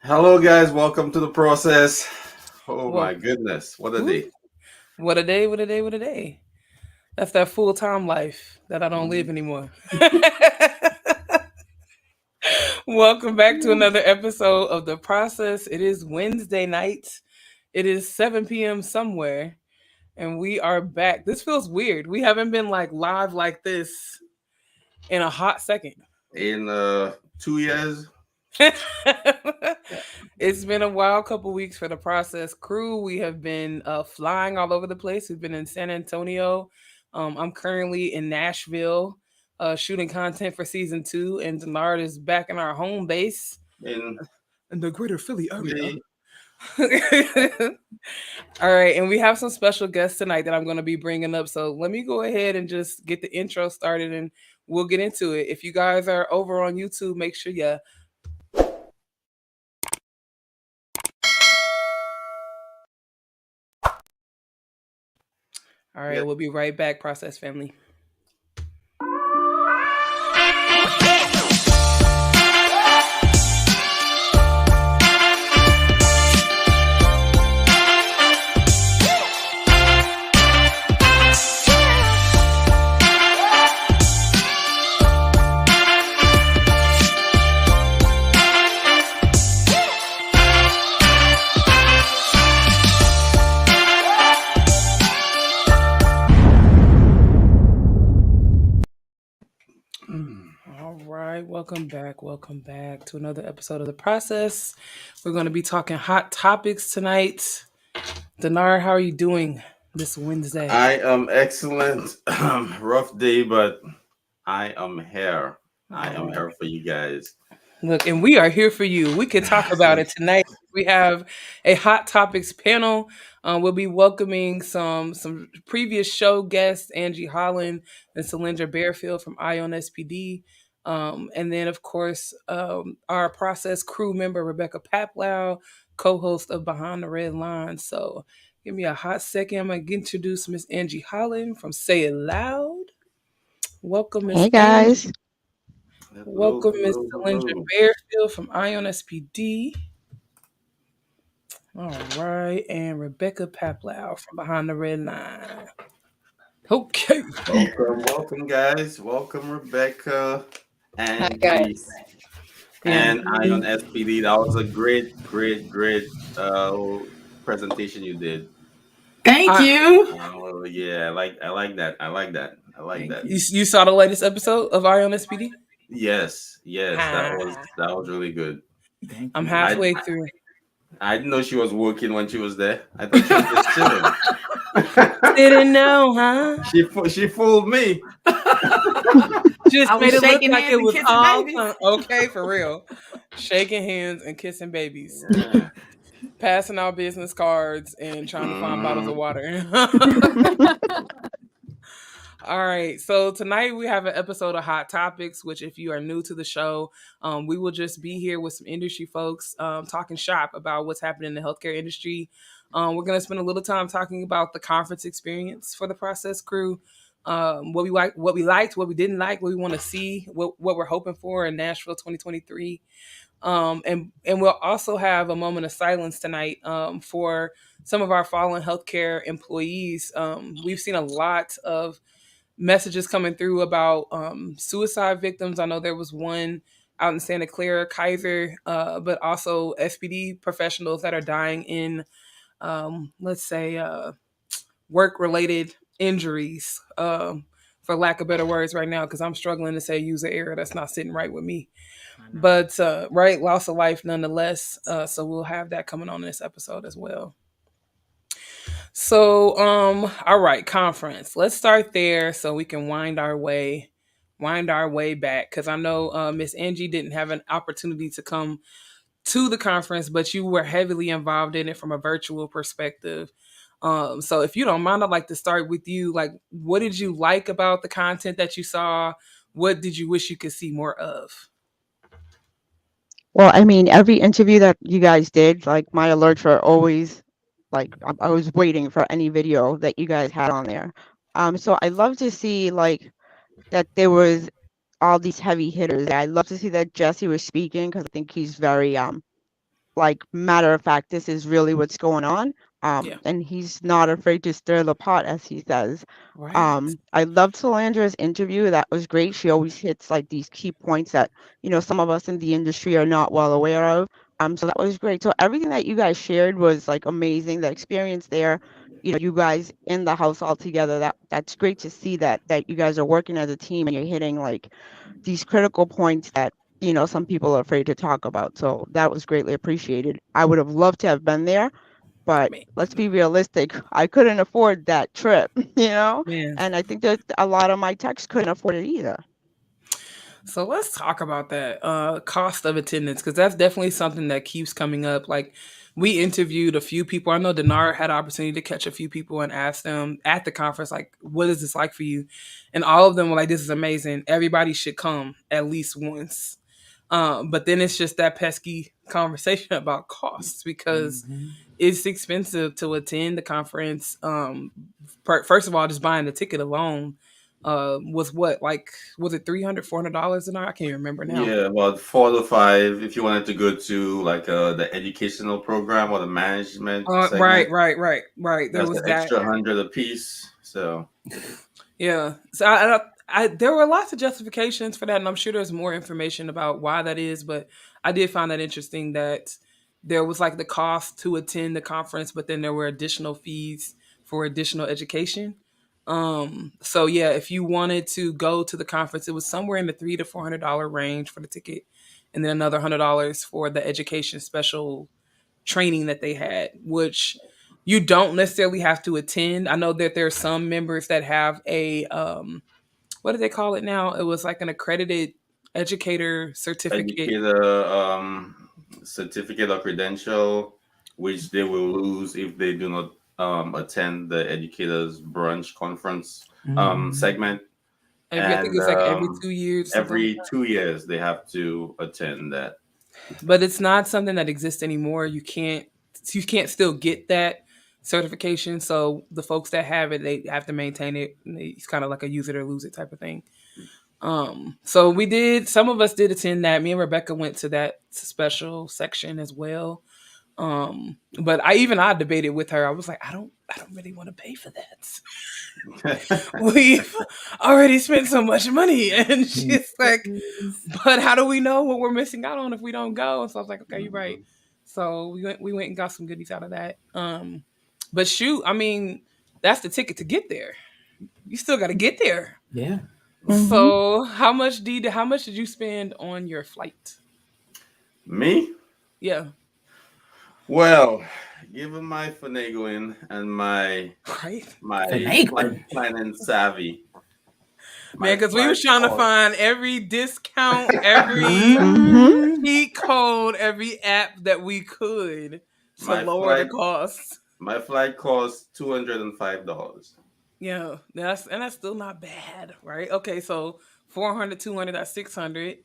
Hello, guys. Welcome to the process. Oh Well, my goodness, what a woo, day! what a day, what a day, what a day. That's that full time life that I don't live Mhm. anymore. Welcome back to another episode of The Process. It is Wednesday night. It is 7 p.m. somewhere, and we are back. This feels weird. We haven't been like live like this in a hot second. In 2 years, It's been a wild couple weeks for the process crew. We have been flying all over the place. We've been in San Antonio. I'm currently in Nashville shooting content for season 2, and Denard is back in our home base in in the greater Philly area. Philly. All right, and we have some special guests tonight that I'm going to be bringing up. So let me go ahead and just get the intro started and we'll get into it. If you guys are over on YouTube, make sure you. All right, Yeah. we'll be right back, Process Family. All right, welcome back. Welcome back to another episode of The Process. We're going to be talking hot topics tonight. Dinar, how are you doing this Wednesday? I am excellent. Rough day, but I am here. I All am right. here for you guys. Look, and we are here for you. We could talk about it tonight. We have a hot topics panel. We'll be welcoming some previous show guests, Angie Holland and Solandra Bearfield from Ion SPD. And then, of course, our process crew member, Rebecca Paplow, co-host of Behind the Red Line. So give me a hot second. I'm going to introduce Miss Angie Holland from Say It Loud. Welcome, Miss Hey Angie. guys. Hello, Welcome, Miss hello, Solandra hello. Bearfield from Ion SPD. All right, and Rebecca Paplow from Behind the Red Line. Okay. Welcome, guys. Welcome, Rebecca, Hi Angie, guys. and Mhm. Ion SPD. That was a great, great, great presentation you did. Thank I, you. Oh yeah, I like that. I like that. I like that. you saw the latest episode of Ion SPD? Yes, yes, that was Ah, that was really good. Thank I'm you. I halfway through. I didn't know she was working when she was there. I thought she was just chilling. Didn't know, huh? She fooled me. Just I made was it look shaking like hands it and was kissing all babies. fun. Okay, for real. Shaking hands and kissing babies. Yeah. Passing out business cards and trying to find bottles of Mhm. water. All right. So tonight we have an episode of Hot Topics, which, if you are new to the show, we will just be here with some industry folks talking shop about what's happening in the healthcare industry. We're going to spend a little time talking about the conference experience for the process crew, what we liked, what we didn't like, what we want to see, what we're hoping for in Nashville 2023. And we'll also have a moment of silence tonight for some of our fallen healthcare employees. We've seen a lot of messages coming through about suicide victims. I know there was one out in Santa Clara, Kaiser, but also SPD professionals that are dying in, let's say, work related injuries, for lack of better words, right now, because I'm struggling to say user error. That's not sitting right with me. I know. But, right, loss of life nonetheless. So we'll have that coming on in this episode as well. So, all right, conference. Let's start there so we can wind our way back. Because I know Miss Angie didn't have an opportunity to come to the conference, but you were heavily involved in it from a virtual perspective. So if you don't mind, I'd like to start with you. Like, what did you like about the content that you saw? What did you wish you could see more of? Well, I mean, every interview that you guys did, like my alerts were always like I was waiting for any video that you guys had on there. So I love to see like that there was all these heavy hitters. I love to see that Jesse was speaking because I think he's very like matter of fact, this is really what's going on. Yeah. And he's not afraid to stir the pot, as he says. Right. I loved Solandra's interview. That was great. She always hits like these key points that, some of us in the industry are not well aware of. So that was great. So everything that you guys shared was like amazing. The experience there, you guys in the house all together, that's great to see that you guys are working as a team and you're hitting like these critical points that some people are afraid to talk about. So that was greatly appreciated. I would have loved to have been there, but Man. let's be realistic. I couldn't afford that trip, Man. and I think that a lot of my techs couldn't afford it either. So let's talk about that cost of attendance, because that's definitely something that keeps coming up. Like, we interviewed a few people. I know Dinar had an opportunity to catch a few people and ask them at the conference, like, what is this like for you? And all of them were like, this is amazing. Everybody should come at least once. But then it's just that pesky conversation about costs, because it's expensive to attend the conference. First of all, just buying the ticket alone was what, like, was it $300-$400 an hour? I can't even remember now. Yeah, about 4 to 5 if you wanted to go to like the educational program or the management segment. Right. There That's was an that. extra 100 a piece. So Yeah. So there were lots of justifications for that, and I'm sure there's more information about why that is. But I did find that interesting that there was like the cost to attend the conference, but then there were additional fees for additional education. So yeah, if you wanted to go to the conference, it was somewhere in the $300 to $400 range for the ticket, and then another $100 for the education special training that they had, which you don't necessarily have to attend. I know that there are some members that have a what do they call it now? It was like an accredited educator certificate. educator certificate or credential, which they will lose if they do not attend the educators brunch conference segment. I think And it's like every 2 years, something like every 2 years they have to attend that. that. But it's not something that exists anymore. You can't still get that certification. So the folks that have it, they have to maintain it. It's kind of like a use it or lose it type of thing. So some of us did attend that. Me and Rebecca went to that special section as well. But I debated with her. I was like, I don't really want to pay for that. We've already spent so much money. And she's like, but how do we know what we're missing out on if we don't go? And so I was like, okay, you're right. So we went and got some goodies out of that. But shoot, I mean, that's the ticket to get there. You still got to get there. Yeah. So how much did you spend on your flight? Me? Yeah. Well, given my finagling and my Finagling. planning savvy, Man, because we was trying to find every discount, every cheat code, every app that we could to lower the costs. My flight cost $205. Yeah, that's still not bad, right? Okay, so 400, 200, that's 600.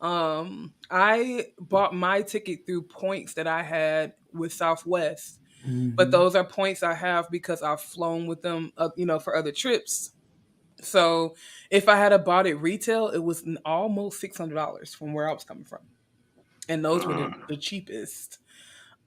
I bought my ticket through points that I had with Southwest, but those are points I have because I've flown with them, for other trips. So if I had bought it retail, it was almost $600 from where I was coming from, and those were the cheapest.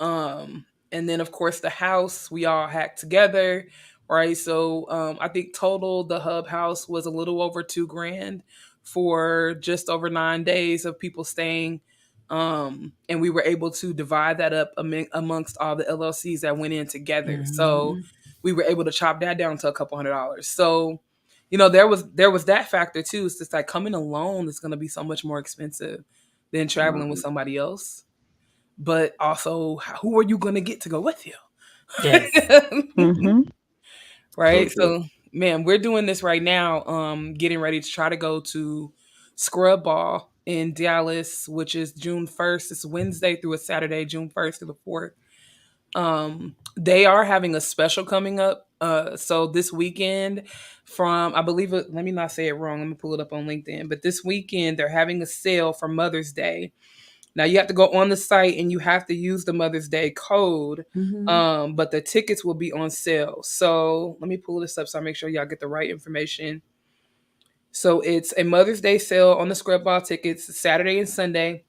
And then of course the house we all hacked together, right? So I think total the hub house was a little over $2,000 for just over 9 days of people staying. And we were able to divide that up amongst all the LLCs that went in together. So we were able to chop that down to a couple $100. So, there was that factor too. It's just like coming alone is going to be so much more expensive than traveling with somebody else. But also, who are you going to get to go with you? Yes. Right. So, man, we're doing this right now. Getting ready to try to go to Scrub Ball in Dallas, which is June 1st. It's Wednesday through a Saturday, June 1st through the 4th. They are having a special coming up. So this weekend I believe it, let me not say it wrong. Let me pull it up on LinkedIn. But this weekend, they're having a sale for Mother's Day. Now you have to go on the site and you have to use the Mother's Day code. But the tickets will be on sale. So let me pull this up so I make sure y'all get the right information. So it's a Mother's Day sale on the Scrub Ball tickets Saturday and Sunday.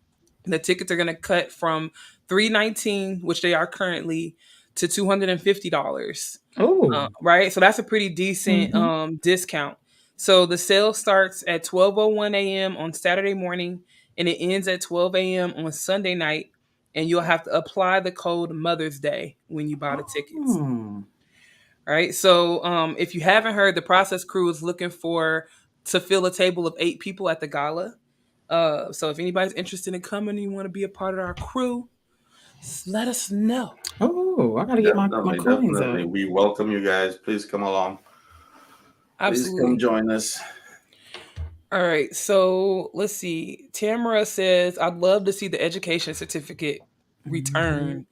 The tickets are going to cut from $319, which they are currently, to $250. Oh. Right, so that's a pretty decent discount. So the sale starts at 12:01 a.m. on Saturday morning, and it ends at 12 a.m. on Sunday night. And you'll have to apply the code Mother's Day when you buy the tickets. All right. So if you haven't heard, the process crew is looking to fill a table of 8 people at the gala. So if anybody's interested in coming and you want to be a part of our crew, let us know. Oh, I gotta get my coins Definitely. up. We welcome you guys. Please come along. Absolutely. Please come join us. All right, so let's see. Tamara says, I'd love to see the education certificate return.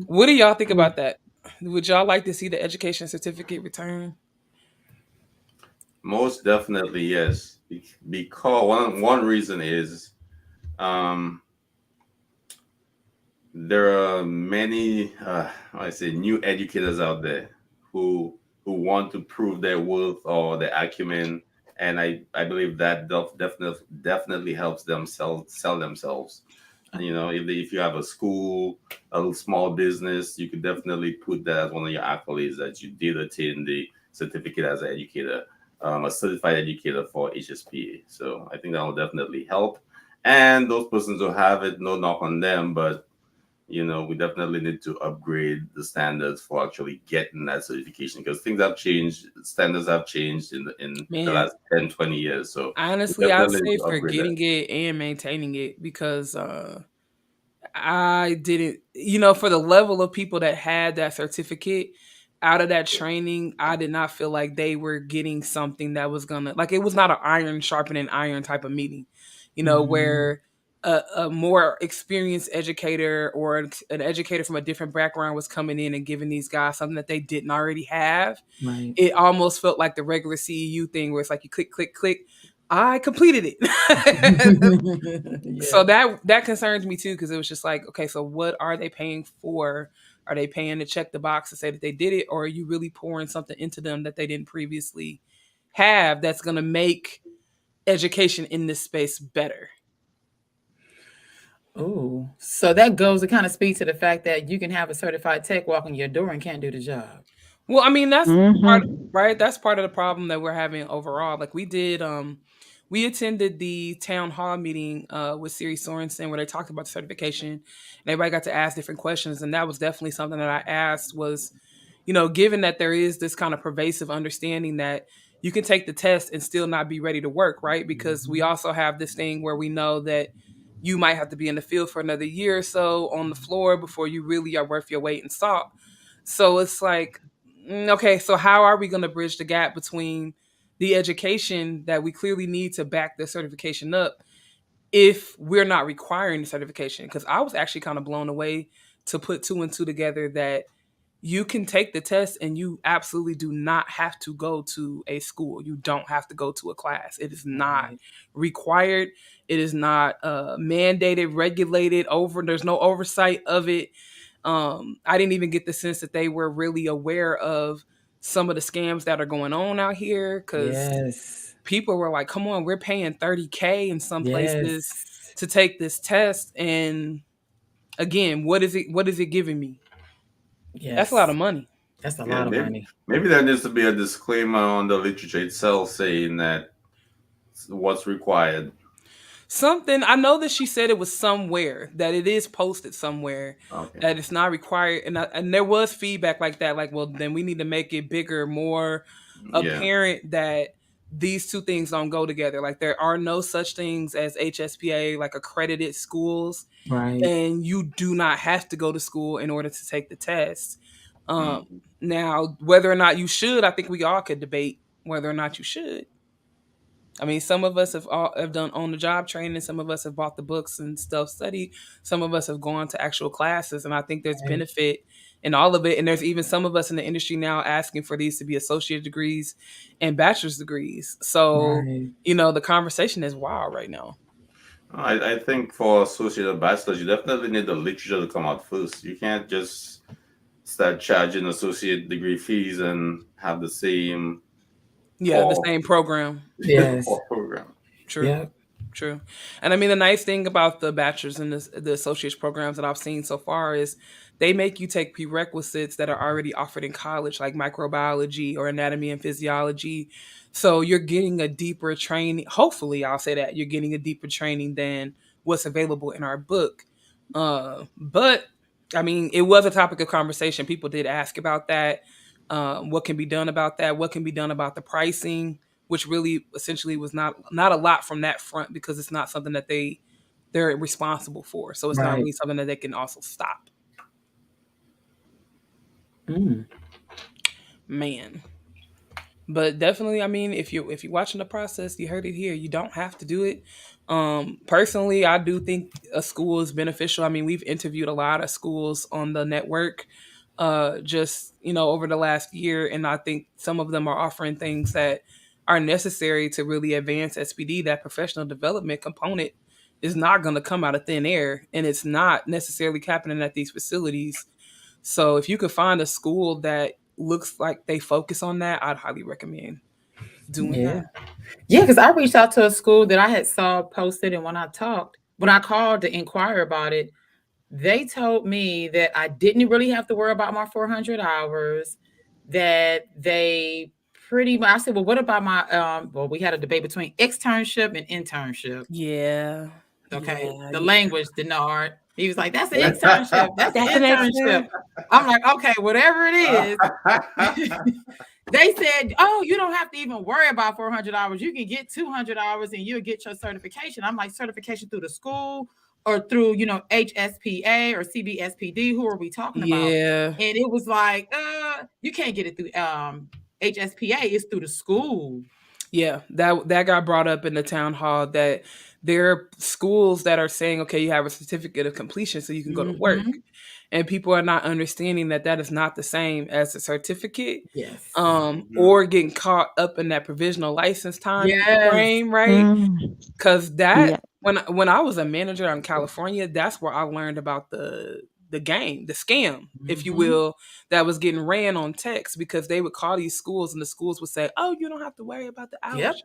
What do y'all think about that? Would y'all like to see the education certificate return? Most definitely, yes. Because one reason is there are many, I say, new educators out there who want to prove their worth or their acumen, and I believe that definitely helps them sell themselves. And, if you have a school, a small business, you could definitely put that as one of your accolades that you did attain the certificate as an educator, a certified educator for HSPA. So I think that will definitely help. And those persons who have it, no knock on them, but we definitely need to upgrade the standards for actually getting that certification, because things have changed, standards have changed in the last 10, 20 years. So honestly, I'd say for getting it and maintaining it, because I didn't, for the level of people that had that certificate out of that training, I did not feel like they were getting something that was gonna, like, it was not an iron sharpening iron type of meeting, where a more experienced educator or an educator from a different background was coming in and giving these guys something that they didn't already have. Right. It almost felt like the regular CEU thing where it's like you click, click, click. I completed it. Yeah. So that concerns me too, because it was just like, okay, so what are they paying for? Are they paying to check the box to say that they did it, or are you really pouring something into them that they didn't previously have that's going to make education in this space better? Oh, so that goes to kind of speak to the fact that you can have a certified tech walk in your door and can't do the job. Well, I mean, that's part, right? That's part of the problem that we're having overall. Like we attended the town hall meeting with Siri Sorensen where they talked about the certification, and everybody got to ask different questions. And that was definitely something that I asked was, given that there is this kind of pervasive understanding that you can take the test and still not be ready to work, right? Because we also have this thing where we know that you might have to be in the field for another year or so on the floor before you really are worth your weight in salt. So it's like, okay, so how are we going to bridge the gap between the education that we clearly need to back the certification up if we're not requiring the certification? Because I was actually kind of blown away to put 2 and 2 together that you can take the test and you absolutely do not have to go to a school. You don't have to go to a class. It is not required. It is not mandated, regulated, there's no oversight of it. I didn't even get the sense that they were really aware of some of the scams that are going on out here, because people were like, come on, we're paying $30,000 in some places to take this test. And again, what is it giving me? That's a lot of money. That's a lot of money. Maybe there needs to be a disclaimer on the literature itself saying that what's required. Something, I know that she said it was somewhere, that it is posted somewhere, that it's not required. And there was feedback like that, like, well, then we need to make it bigger, more apparent that these two things don't go together. Like, there are no such things as HSPA, like accredited schools. Right. And you do not have to go to school in order to take the test. Now, whether or not you should, I think we all could debate whether or not you should. I mean, some of us have done on-the-job training. Some of us have bought the books and self-studied. Some of us have gone to actual classes. And I think there's benefit in all of it. And there's even some of us in the industry now asking for these to be associate degrees and bachelor's degrees. So, the conversation is wild right now. I think for associate and bachelor's, you definitely need the literature to come out first. You can't just start charging associate degree fees and have the same... the same program. Yes. True. True. And I mean, the nice thing about the bachelor's and the associate's programs that I've seen so far is they make you take prerequisites that are already offered in college, like microbiology or anatomy and physiology. So you're getting a deeper training. Hopefully, I'll say that you're getting a deeper training than what's available in our book. But I mean, it was a topic of conversation. People did ask about that. What can be done about that? What can be done about the pricing? Which really essentially was not a lot from that front because it's not something that they're responsible for. So it's not Right. really something that they can also stop. Mm. Man. But definitely, I mean, if you're watching the process, you heard it here. You don't have to do it. Personally, I do think a school is beneficial. I mean, we've interviewed a lot of schools on the network, just over the last year, and I think some of them are offering things that are necessary to really advance SPD. That professional development component is not going to come out of thin air, and it's not necessarily happening at these facilities. So if you could find a school that looks like they focus on that, I'd highly recommend doing Yeah. that. Yeah, because I reached out to a school that I had saw posted, and when I called to inquire about it, they told me that I didn't really have to worry about my 400 hours, that they pretty much, I said, well, what about my, well, we had a debate between externship and internship. Yeah. Okay. Yeah. The language, Denard. He was like, that's an internship. That's an That's an internship. I'm like, okay, whatever it is. They said, oh, you don't have to even worry about 400 hours. You can get 200 hours and you'll get your certification. I'm like, certification through the school or through, HSPA or CBSPD? Who are we talking about? Yeah. And it was like, you can't get it through HSPA. It's through the school. Yeah. That got brought up in the town hall that there are schools that are saying, okay, you have a certificate of completion so you can go to work. Mhm. And people are not understanding that that is not the same as a certificate. Yes. Or getting caught up in that provisional license time Yes. frame, right? Mm, Because yeah. that when I was a manager in California, that's where I learned about the game, the scam, if you Mhm. will, that was getting ran on text because they would call these schools and the schools would say, "Oh, you don't have to worry about the hours. Yep.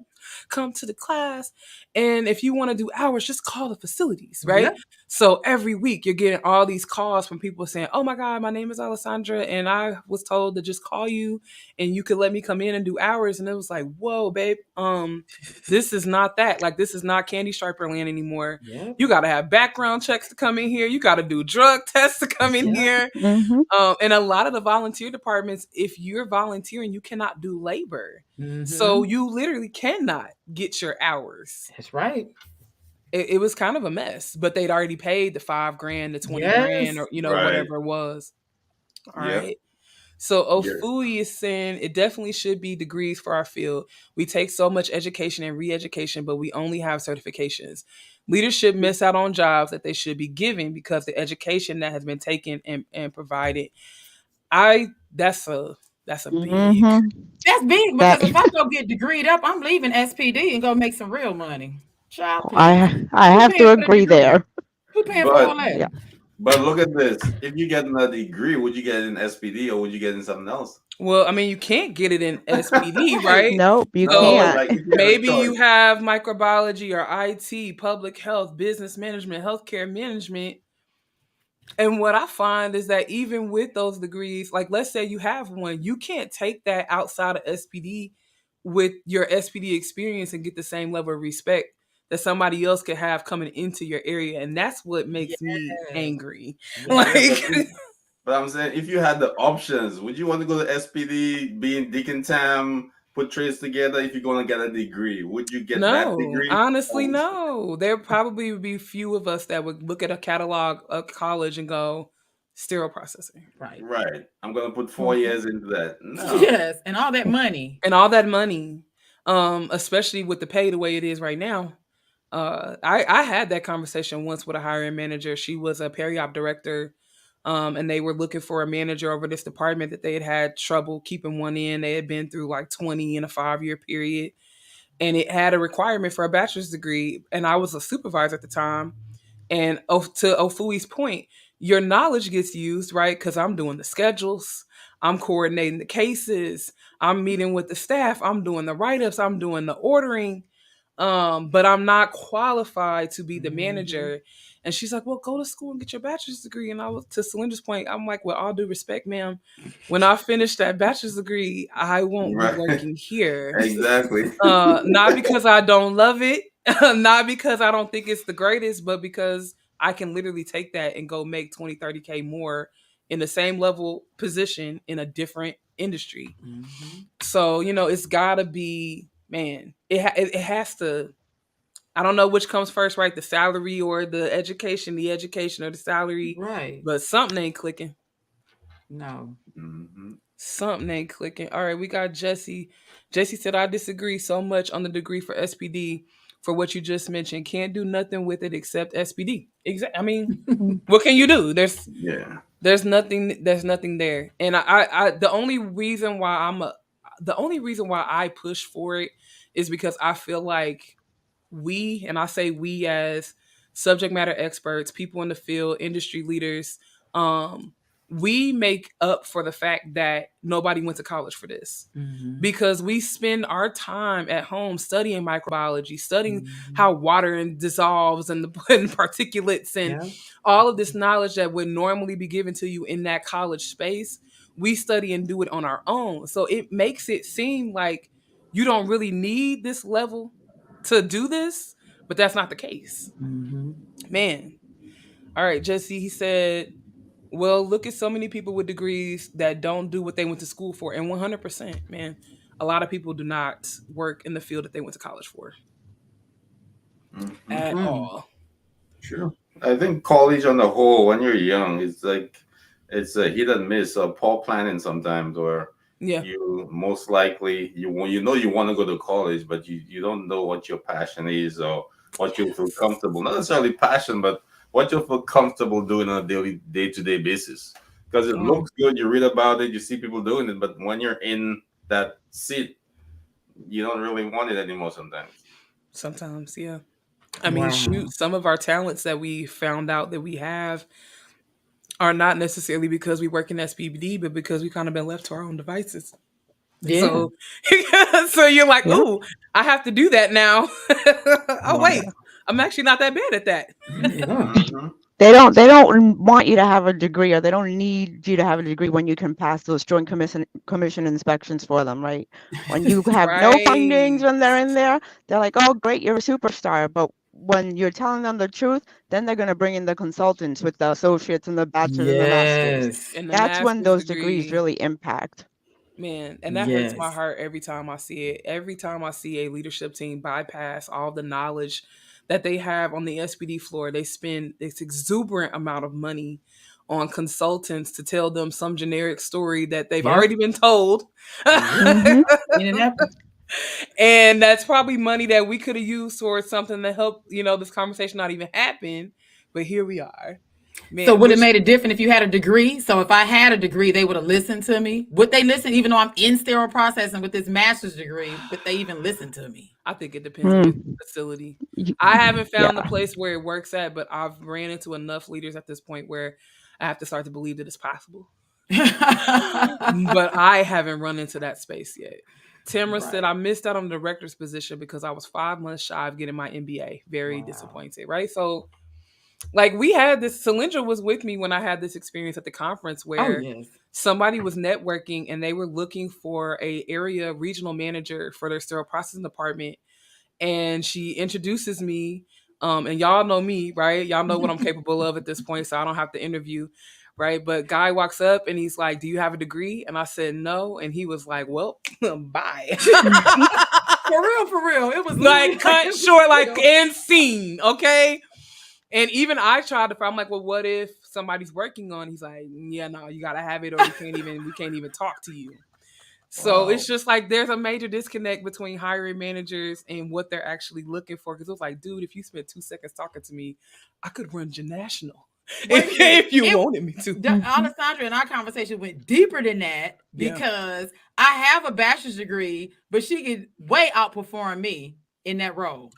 Come to the class, and if you want to do hours, just call the facilities, right?" Yep. So every week you're getting all these calls from people saying, "Oh my God, my name is Alessandra, and I was told to just call you, and you could let me come in and do hours." And it was like, "Whoa, babe, this is not that. Like, this is not Candy Striper land anymore. Yep. You got to have background checks to come in here. You got to do drug tests to come in Yep. here." hmm And a lot of the volunteer departments, if you're volunteering, you cannot do labor. So Mhm. you literally cannot get your hours. That's right. It was kind of a mess, but they'd already paid the $5,000, the 20 grand, Yes. or Right. whatever it was. All Yep. right. So Yeah. Ofui is saying it definitely should be degrees for our field. We take so much education and re-education, but we only have certifications. Leadership miss out on jobs that they should be giving because the education that has been taken and provided. That's a big. hmm That's big That because if I go get degreed up, I'm leaving SPD and go make some real money. Child, please. I Who have paying to for the agree degree? there. Who paying for But all that? Yeah. but look at this. If you get a degree, would you get it in SPD or would you get it in something else? Well, I mean, you can't get it in SPD, right? Nope, you No, but So can't. like if you had a maybe you choice. have microbiology or IT, public health, business management, healthcare management. And what I find is that even with those degrees, like let's say you have one, you can't take that outside of SPD with your SPD experience and get the same level of respect that somebody else could have coming into your area. And that's what makes me Yes. angry. Yes. Like, Yeah, but I'm saying if you had the options, would you want to go to SPD, be in Deacon Tam, put trades together if you're gonna get a degree? Would you get that no, degree? honestly, Or would you- no. There probably would be few of us that would look at a catalog of college and go, sterile processing. Right. Right. I'm gonna put 4 years into that. No. Yes. And all that money. And all that money, especially with the pay the way it is right now. I had that conversation once with a hiring manager. She was a peri-op director, and they were looking for a manager over this department that they had trouble keeping one in. They had been through like 20 in a 5-year period, and it had a requirement for a bachelor's degree. And I was a supervisor at the time. And to Ofui's point, your knowledge gets used, right? Because I'm doing the schedules, I'm coordinating the cases, I'm meeting with the staff, I'm doing the write ups, I'm doing the ordering. but I'm not qualified to be the manager. And she's like, well, go to school and get your bachelor's degree. And I was, to Celinda's point, I'm like, with all due respect, ma'am, when I finish that bachelor's degree, I won't be working here. Exactly. Not because I don't love it, not because I don't think it's the greatest, but because I can literally take that and go make 20, 30K more in the same level position in a different industry. So, you know, it's gotta be, man, it has to, I don't know which comes first, right? The salary or the education or the salary. Right. But something ain't clicking. No. Something ain't clicking. All right, we got Jesse. Jesse said, I disagree so much on the degree for SPD for what you just mentioned. Can't do nothing with it except SPD. I mean, what can you do? There's nothing there. And I the only reason why I push for it is because I feel like we, and I say we as subject matter experts, people in the field, industry leaders, we make up for the fact that nobody went to college for this. Because we spend our time at home studying microbiology, studying how water dissolves and the particulates and all of this knowledge that would normally be given to you in that college space. We study and do it on our own. So it makes it seem like you don't really need this level to do this, but that's not the case. Man. All right, Jesse, he said, well, look at so many people with degrees that don't do what they went to school for. And 100%, man, a lot of people do not work in the field that they went to college for. At all. Sure. I think college on the whole, when you're young, it's like, it's a hit and miss, Paul planning sometimes, where you most likely, you know you want to go to college, but you don't know what your passion is or what you feel comfortable, not necessarily passion, but what you feel comfortable doing on a day-to-day basis. Because it looks good, you read about it, you see people doing it, but when you're in that seat, you don't really want it anymore sometimes. Yeah. I mean, shoot, some of our talents that we found out that we have are not necessarily because we work in SPD, but because we kind of been left to our own devices. So you're like, ooh, I have to do that now. Oh, wait, I'm actually not that bad at that. They don't want you to have a degree, or they don't need you to have a degree when you can pass those joint commission inspections for them, right? When you have no findings when they're in there, they're like, oh, great, you're a superstar. But when you're telling them the truth, then they're going to bring in the consultants with the associates and the bachelors and the masters. And that's when those degrees really impact. Man, and that hurts my heart every time I see it. Every time I see a leadership team bypass all the knowledge that they have on the SPD floor, they spend this exuberant amount of money on consultants to tell them some generic story that they've already been told. And that's probably money that we could have used towards something to help, this conversation not even happen. But here we are. Man, so would it made it different if you had a degree? So if I had a degree, they would have listened to me. Would they listen, even though I'm in sterile processing with this master's degree? Would they even listen to me? I think it depends on the facility. I haven't found the place where it works at, but I've ran into enough leaders at this point where I have to start to believe that it's possible. But I haven't run into that space yet. Tamara said, I missed out on the director's position because I was 5 months shy of getting my MBA. Very disappointed, right? So, like, we had this, Celinda was with me when I had this experience at the conference where somebody was networking and they were looking for a area regional manager for their sterile processing department. And she introduces me, and y'all know me, right? Y'all know what I'm capable of at this point, so I don't have to interview, right? But guy walks up and he's like, do you have a degree? And I said, no. And he was like, well, bye. For real. It was like cut short, like end scene, okay? And even I tried to, I'm like, well, what if somebody's working on? He's like, yeah, no, you gotta have it, or we can't even talk to you. So it's just like there's a major disconnect between hiring managers and what they're actually looking for. Because it was like, dude, if you spent 2 seconds talking to me, I could run National if you wanted me to. Alessandra and our conversation went deeper than that because I have a bachelor's degree, but she could way outperform me in that role.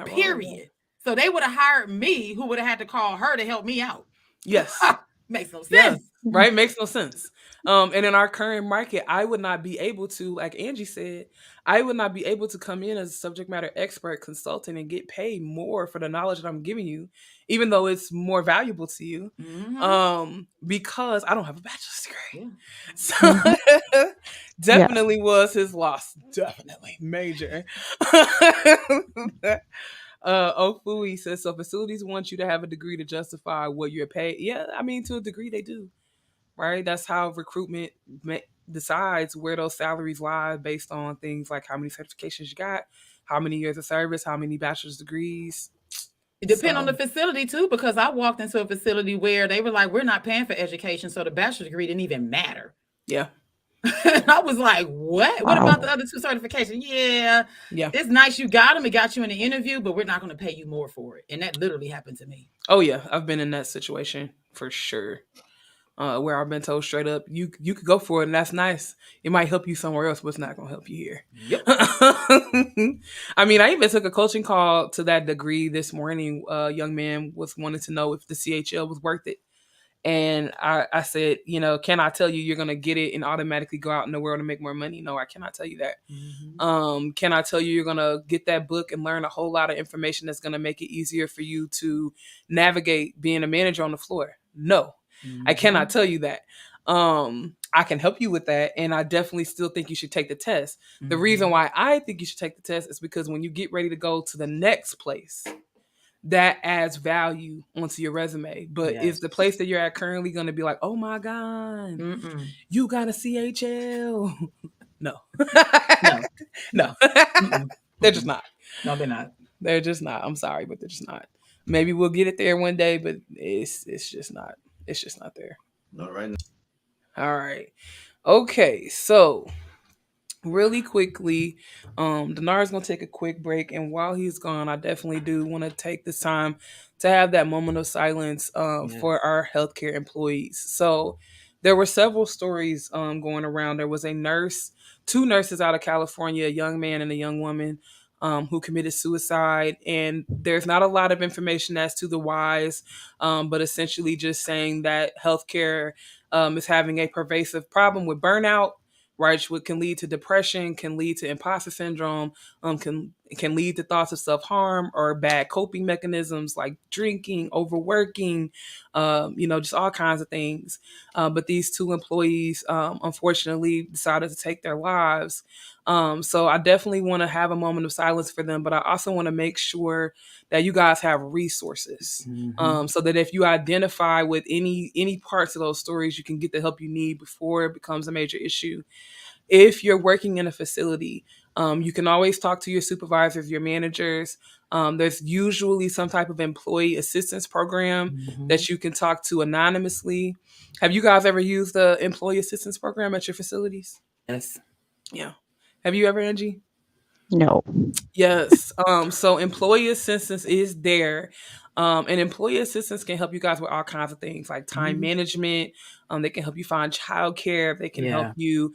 Period. So they would have hired me, who would have had to call her to help me out. Yes. Makes no sense. Yeah, right? Makes no sense. And in our current market, I would not be able to, like Angie said, I would not be able to come in as a subject matter expert consultant and get paid more for the knowledge that I'm giving you, even though it's more valuable to you, because I don't have a bachelor's degree. Yeah. So definitely was his loss. Definitely major. Ofui says, so facilities want you to have a degree to justify what you're paid. Yeah, I mean, to a degree they do, right? That's how recruitment decides where those salaries lie, based on things like how many certifications you got, how many years of service, how many bachelor's degrees. It depends on the facility too, because I walked into a facility where they were like, we're not paying for education, so the bachelor's degree didn't even matter. Yeah. And I was like, what? Wow. What about the other two certifications? Yeah, it's nice you got them. It got you in the interview, but we're not going to pay you more for it. And that literally happened to me. Oh yeah, I've been in that situation for sure. Where I've been told straight up, you could go for it, and that's nice. It might help you somewhere else, but it's not going to help you here. Yep. I mean, I even took a coaching call to that degree this morning. A young man was wanting to know if the CHL was worth it. And I said, can I tell you you're going to get it and automatically go out in the world and make more money? No, I cannot tell you that. Can I tell you you're going to get that book and learn a whole lot of information that's going to make it easier for you to navigate being a manager on the floor? No, I cannot tell you that. I can help you with that. And I definitely still think you should take the test. The reason why I think you should take the test is because when you get ready to go to the next place, that adds value onto your resume. But is the place that you're at currently going to be like, oh my God, you got a CHL? No. No. They're just not. No, they're not. They're just not. I'm sorry, but they're just not. Maybe we'll get it there one day, but it's just not. It's just not there. Not right now. All right. Okay, so really quickly, Denar's gonna take a quick break, and while he's gone, I definitely do want to take this time to have that moment of silence for our healthcare employees. So there were several stories going around. There was two nurses out of California, a young man and a young woman, who committed suicide, and there's not a lot of information as to the whys, but essentially just saying that healthcare is having a pervasive problem with burnout, right, which can lead to depression, can lead to imposter syndrome, can lead to thoughts of self-harm or bad coping mechanisms like drinking, overworking, just all kinds of things. But these two employees, unfortunately, decided to take their lives. So I definitely want to have a moment of silence for them, but I also want to make sure that you guys have resources, so that if you identify with any parts of those stories, you can get the help you need before it becomes a major issue. If you're working in a facility, you can always talk to your supervisors, your managers. There's usually some type of employee assistance program that you can talk to anonymously. Have you guys ever used the employee assistance program at your facilities? Yes. Yeah. Have you ever, Angie? No. Yes. So employee assistance is there. And employee assistance can help you guys with all kinds of things like time management. They can help you find childcare. They can help you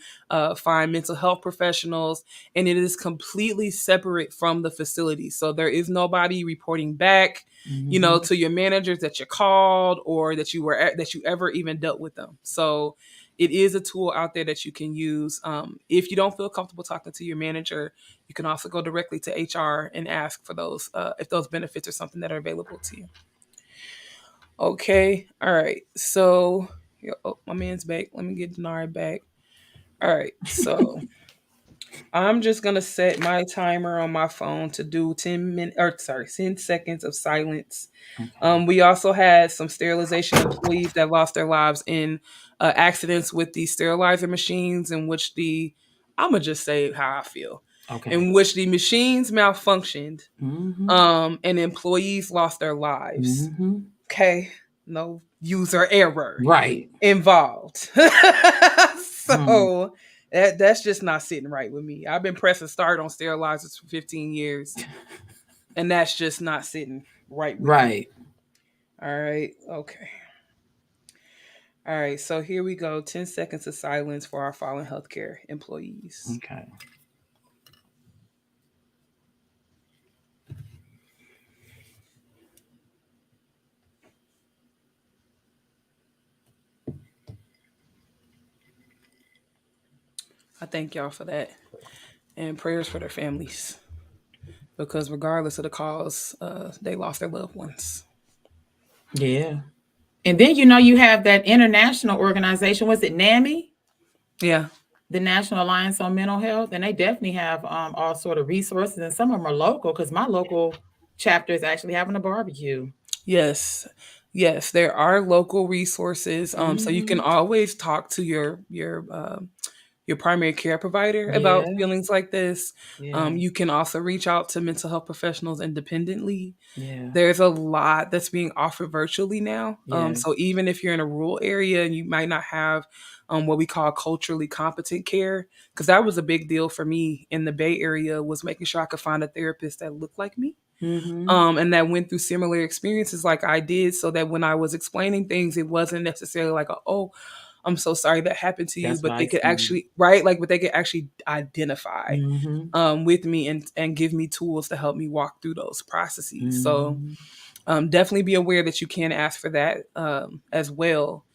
find mental health professionals. And it is completely separate from the facility. So there is nobody reporting back, to your managers that you called or that you ever even dealt with them. So it is a tool out there that you can use. If you don't feel comfortable talking to your manager, you can also go directly to HR and ask for those, if those benefits are something that are available to you. Okay. All right. So, my man's back. Let me get Denari back. All right. So, I'm just going to set my timer on my phone to do 10 seconds of silence. Okay. We also had some sterilization employees that lost their lives in accidents with the sterilizer machines, in which I'm going to just say how I feel. Okay. In which the machines malfunctioned, and employees lost their lives. Okay. No user error involved. So that's just not sitting right with me. I've been pressing start on sterilizers for 15 years, and that's just not sitting right with me. All right. Okay. All right. So here we go. 10 seconds of silence for our fallen healthcare employees. Okay. I thank y'all for that, and prayers for their families, because regardless of the cause, they lost their loved ones. Yeah. And then you have that international organization. Was it NAMI? Yeah. The National Alliance on Mental Health, and they definitely have all sort of resources, and some of them are local because my local chapter is actually having a barbecue. Yes. Yes, there are local resources. So you can always talk to your primary care provider about Yeah. feelings like this. Yeah. You can also reach out to mental health professionals independently. Yeah. There's a lot that's being offered virtually now. Yes. So even if you're in a rural area and you might not have what we call culturally competent care, because that was a big deal for me in the Bay Area, was making sure I could find a therapist that looked like me. And that went through similar experiences like I did, so that when I was explaining things, it wasn't necessarily like, oh, I'm so sorry that happened to you, That's but what they I could see. actually, right? Like, but they could actually identify with me and give me tools to help me walk through those processes. So definitely be aware that you can ask for that as well.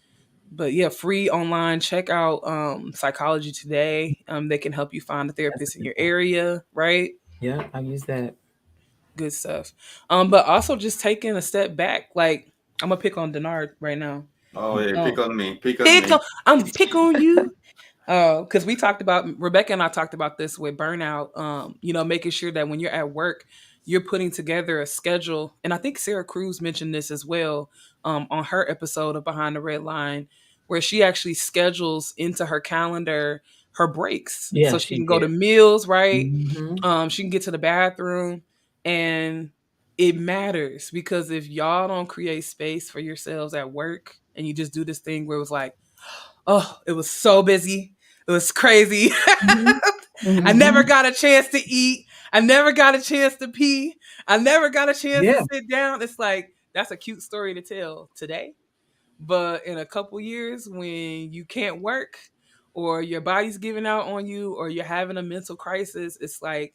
But yeah, free online, check out Psychology Today. They can help you find a therapist in your area, right? Yeah, I use that. Good stuff. But also just taking a step back, like I'm gonna pick on Denard right now. Oh, yeah, pick on me. Pick on Pick me. on, I'm pick on you. Because we talked about, Rebecca and I talked about this with burnout. Making sure that when you're at work, you're putting together a schedule. And I think Sarah Cruz mentioned this as well on her episode of Behind the Red Line, where she actually schedules into her calendar her breaks, Yeah, so she she can go to did. meals, right? Mhm. She can get to the bathroom, and it matters, because if y'all don't create space for yourselves at work and you just do this thing where it was like, oh, it was so busy. It was crazy. I never got a chance to eat. I never got a chance to pee. I never got a chance Yeah. to sit down. It's like, that's a cute story to tell today. But in a couple years, when you can't work, or your body's giving out on you, or you're having a mental crisis, it's like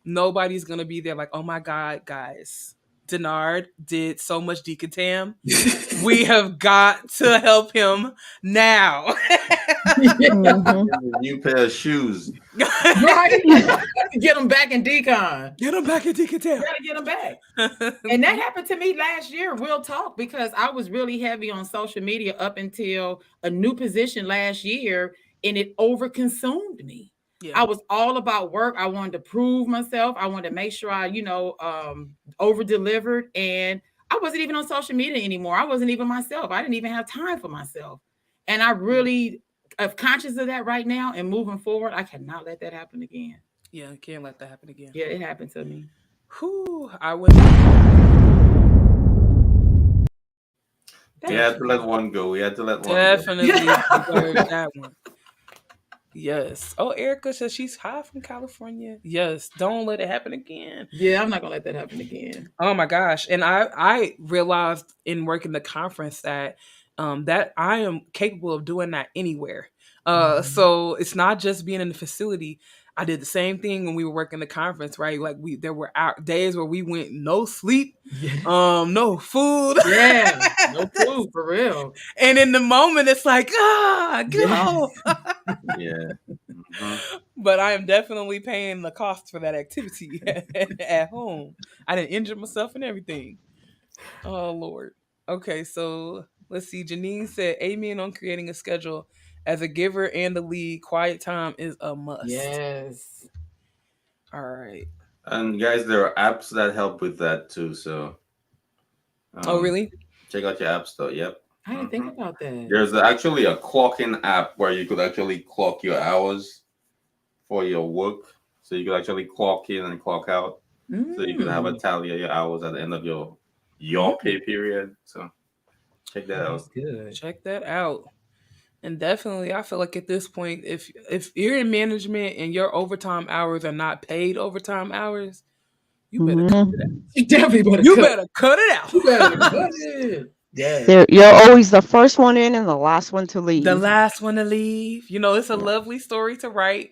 nobody's going to be there like, oh my God, guys, Denard did so much decontam. We have got to help him now. New pair of shoes. Right. Get them back in decon. Get him back in decontam. Gotta get them back. And that happened to me last year, real talk, because I was really heavy on social media up until a new position last year, and it overconsumed me. Yeah. I was all about work. I wanted to prove myself. I wanted to make sure I, over delivered. And I wasn't even on social media anymore. I wasn't even myself. I didn't even have time for myself. And I really am conscious of that right now, and moving forward, I cannot let that happen again. Yeah, can't let that happen again. Yeah, it happened to me. Whew, I would. We had to let one go. We had to let one go. Definitely deserve that one. Yes. Oh, Erica says she's high from California. Yes. Don't let it happen again. Yeah, I'm not gonna let that happen again. Oh my gosh. And I realized in working the conference that that I am capable of doing that anywhere. So it's not just being in the facility. I did the same thing when we were working the conference, right? Like there were days where we went no sleep, no food. Yeah, no food for real. And in the moment, it's like, go. Yeah. But I am definitely paying the cost for that activity at home. I didn't injure myself and everything. Oh, Lord. Okay, so let's see. Janine said, amen on creating a schedule. As a giver and a lead, quiet time is a must. Yes. All right. And guys, there are apps that help with that too. So, Oh, really? Check out your app store. Yep. I didn't think about that. There's actually a clocking app where you could actually clock your hours for your work. So you could actually clock in and clock out. So you can have a tally of your hours at the end of your pay period. So check that out. Good. Check that out. And definitely, I feel like at this point, if you're in management and your overtime hours are not paid overtime hours, you better cut it out. You definitely better. Better cut it out. You better cut it. Yeah. You're always the first one in and the last one to leave. The last one to leave. It's a lovely story to write.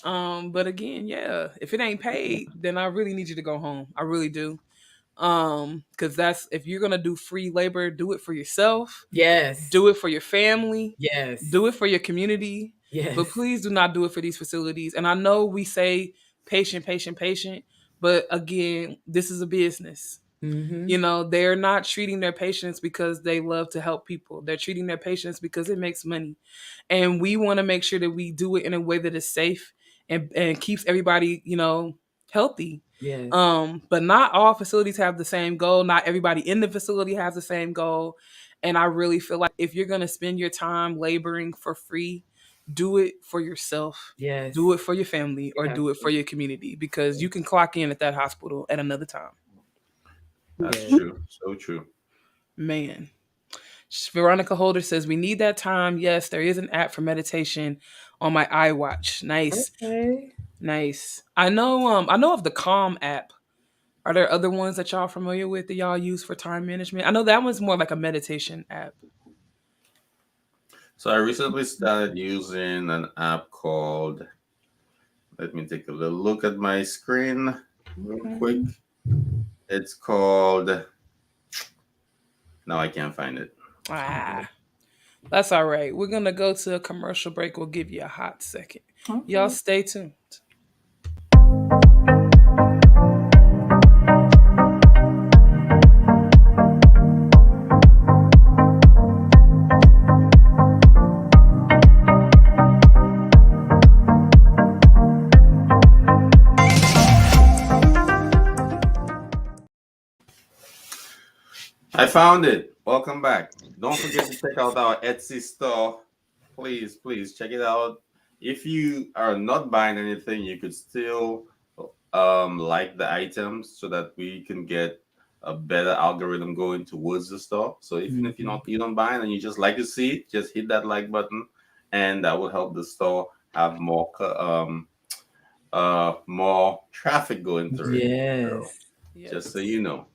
But again, yeah, if it ain't paid, then I really need you to go home. I really do. Because that's, if you're gonna do free labor, do it for yourself. Yes. Do it for your family. Yes. Do it for your community. Yes. But please do not do it for these facilities. And I know we say patient, patient, patient, but again, this is a business. Mm-hmm. They're not treating their patients because they love to help people. They're treating their patients because it makes money. And we want to make sure that we do it in a way that is safe and keeps everybody, healthy. Yes. But not all facilities have the same goal. Not everybody in the facility has the same goal. And I really feel like if you're going to spend your time laboring for free, do it for yourself. Yes. Do it for your family or Yes. do it for your community because you can clock in at that hospital at another time. That's Yes. true. So true. Man. Veronica Holder says we need that time. Yes, there is an app for meditation on my iWatch. Nice. Okay. Nice. I know of the Calm app. Are there other ones that y'all familiar with that y'all use for time management? I know that one's more like a meditation app. So I recently started using an app called, let me take a little look at my screen real quick. It's called, now I can't find it. That's all right. We're going to go to a commercial break. We'll give you a hot second. Okay. Y'all stay tuned. I found it. Welcome back. Don't forget to check out our Etsy store. Please, please check it out. If you are not buying anything, you could still like the items so that we can get a better algorithm going towards the store. So even if you don't buy it and you just like to see it, just hit that like button, and that will help the store have more traffic going through it. Yes. Yes. Just so you know.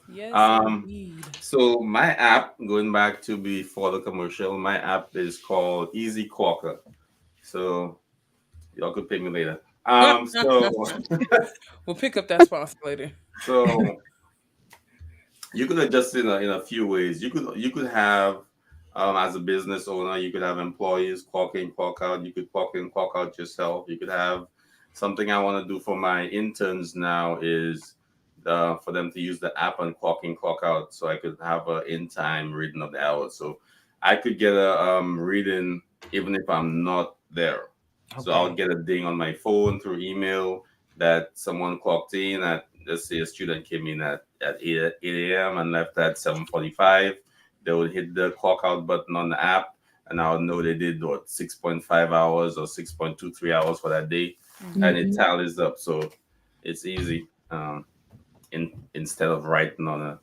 Yes, indeed. So my app, going back to before the commercial, my app is called Easy Quaker. So y'all could pay me later. So We'll pick up that sponsor later. so you could adjust in a few ways. You could have as a business owner, you could have employees clock in, clock out. You could clock in, clock out yourself. You could have something I want to do for my interns now is for them to use the app and clock in, clock out, so I could have a in time reading of the hours. So I could get a reading even if I'm not there. Okay. So I'll get a ding on my phone through email that someone clocked in at, let's say a student came in at 8 a.m. and left at 7:45. They would hit the clock out button on the app, and I'll know they did 6.5 hours or 6.23 hours for that day, and it tallies up. So it's easy. Instead of writing on a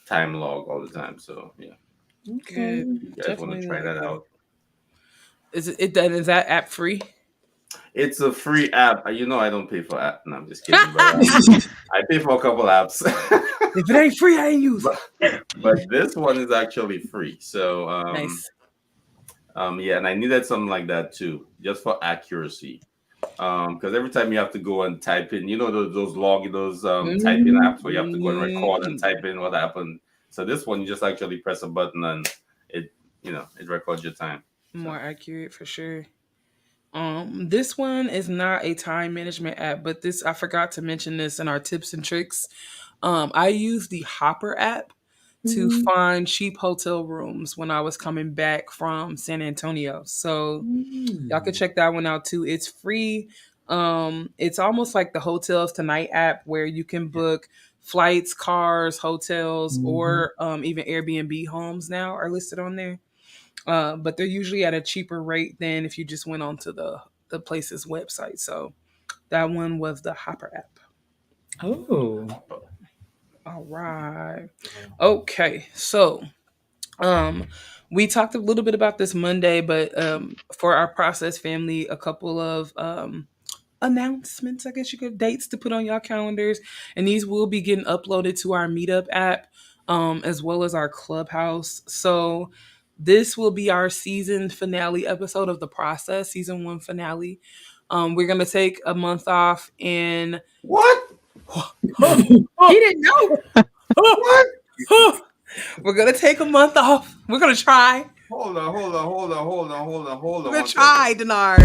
time log all the time. So yeah. Okay. You guys want to try that out? Is that app free? It's a free app. I don't pay for app. No, I'm just kidding. But I pay for a couple apps. If it ain't free, I ain't use it. But this one is actually free. So nice. Yeah, and I needed something like that too, just for accuracy. Because every time you have to go and type in, those typing apps where you have to go and record and type in what happened. So this one, you just actually press a button and it records your time. More accurate for sure. This one is not a time management app, but I forgot to mention this in our tips and tricks. I use the Hopper app to find cheap hotel rooms when I was coming back from San Antonio. So y'all can check that one out too. It's free. It's almost like the Hotels Tonight app where you can book flights, cars, hotels, or even Airbnb homes now are listed on there. But they're usually at a cheaper rate than if you just went onto the place's website. So that one was the Hopper app. Oh. All right. Okay. So we talked a little bit about this Monday, but for our process family, a couple of announcements, I guess you could, dates to put on y'all calendars. And these will be getting uploaded to our Meetup app, as well as our Clubhouse. So this will be our season finale episode of the process, season 1 finale. We're going to take a month off and... What? He didn't know. What? We're going to take a month off. We're going to try. Hold on, hold on, hold on, hold on, hold on, hold on. Good One try, second. Denard.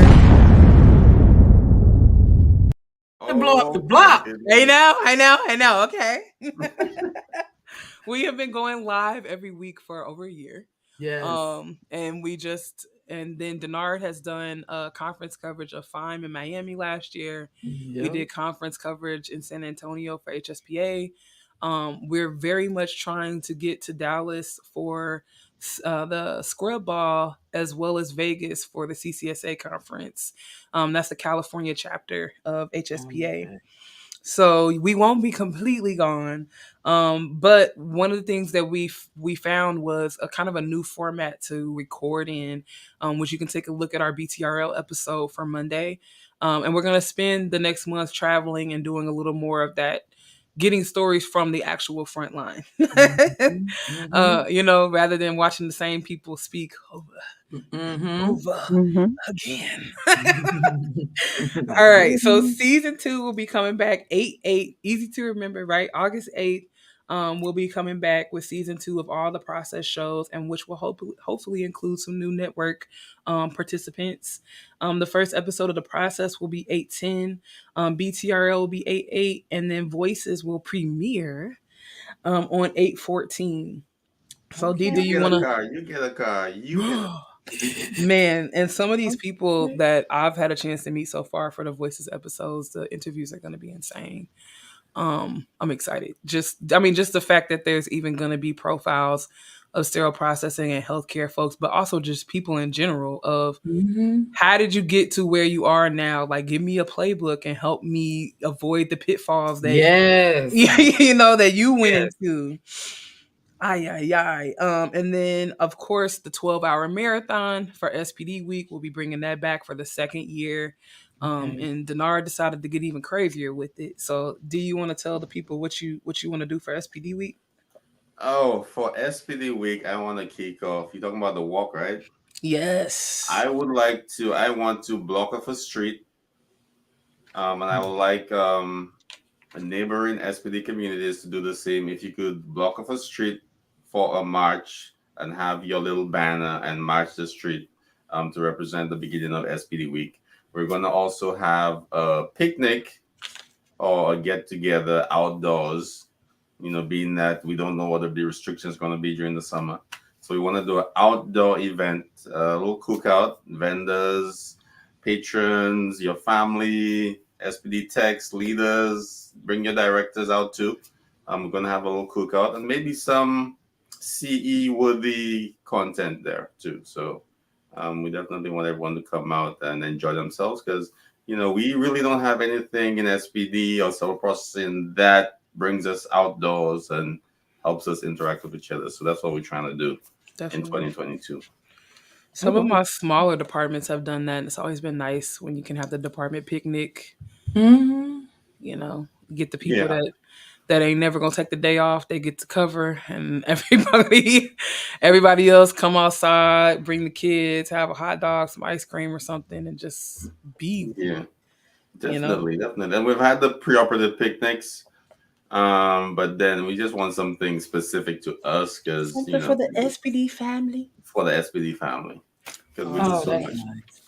To blow up the Oh my block. goodness. I know. Okay. We have been going live every week for over a year. Yes. And then Denard has done conference coverage of FIME in Miami last year. We Yep. did conference coverage in San Antonio for HSPA. We're very much trying to get to Dallas for the Scrub Ball, as well as Vegas for the CCSA conference. That's the California chapter of HSPA. Okay. So we won't be completely gone. But one of the things that we found was a kind of a new format to record in, which you can take a look at our BTRL episode for Monday. And we're gonna spend the next month traveling and doing a little more of that, getting stories from the actual front line. Rather than watching the same people speak over Mm-hmm. again. Mm-hmm. All right, so season 2 will be coming back 8/8, easy to remember, right? August 8th. We'll be coming back with season 2 of all the process shows, and which will hopefully include some new network participants. The first episode of the process will be 8/10. BTRL will be 8/8, and then Voices will premiere on 8/14. So, D, do You you get want a to? car. You get a car. You get a Man, and some of these people that I've had a chance to meet so far for the Voices episodes, the interviews are going to be insane. I'm excited. Just the fact that there's even going to be profiles of sterile processing and healthcare folks, but also just people in general of how did you get to where you are now? Like, give me a playbook and help me avoid the pitfalls that Yes. that you went Yes. into. And then, of course, the 12-hour marathon for SPD week, we'll be bringing that back for the second year. Okay. And Denard decided to get even crazier with it. So, do you want to tell the people what you want to do for SPD week? Oh, for SPD week, I want to kick off. You're talking about the walk, right? Yes. I want to block off a street. And I would like neighboring SPD communities to do the same. If you could block off a street for a march and have your little banner and march the street to represent the beginning of SPD week. We're going to also have a picnic or a get together outdoors, being that we don't know what the restrictions going to be during the summer. So we want to do an outdoor event, a little cookout, vendors, patrons, your family, SPD techs, leaders, bring your directors out too. We're going to have a little cookout and maybe some CE worthy content there too. So we definitely want everyone to come out and enjoy themselves because, we really don't have anything in SPD or cell processing that brings us outdoors and helps us interact with each other. So that's what we're trying to do in 2022. Some of my smaller departments have done that, and it's always been nice when you can have the department picnic. Get the people that ain't never gonna take the day off, they get to cover, and everybody else come outside, bring the kids, have a hot dog, some ice cream or something, and just be. Yeah, definitely. And we've had the preoperative picnics, but then we just want something specific to us because for the SPD family. For the SPD family, because we do so much. Nice.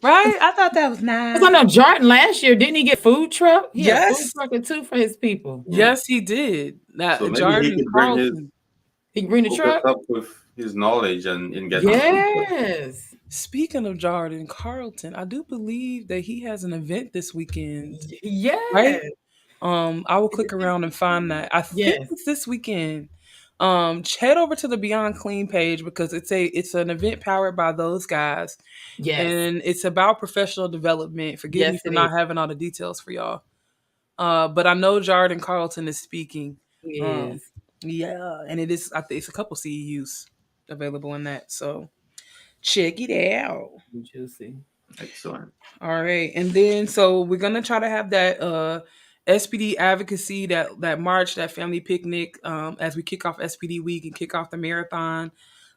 Right? I thought that was nice. I know Jordan last year, didn't he get food truck? He had Yes. food truck or two for his people. Yes, he did. Now, So maybe Jordan he could bring Carlton. He can bring the hook truck us up with his knowledge and get Yes. Speaking of Jordan Carlton, I do believe that he has an event this weekend. Yes. Right? I will click around and find that. I think Yes. it's this weekend. Head over to the Beyond Clean page because it's an event powered by those guys. Yes. And it's about professional development. Forgive me for not having all the details for y'all. But I know Jordan Carlton is speaking. Yes. Yeah, and it is. I think it's a couple CEUs available in that. So check it out. Juicy. Excellent. All right, and then so we're gonna try to have that SPD advocacy, that march, that family picnic, as we kick off SPD week and kick off the marathon.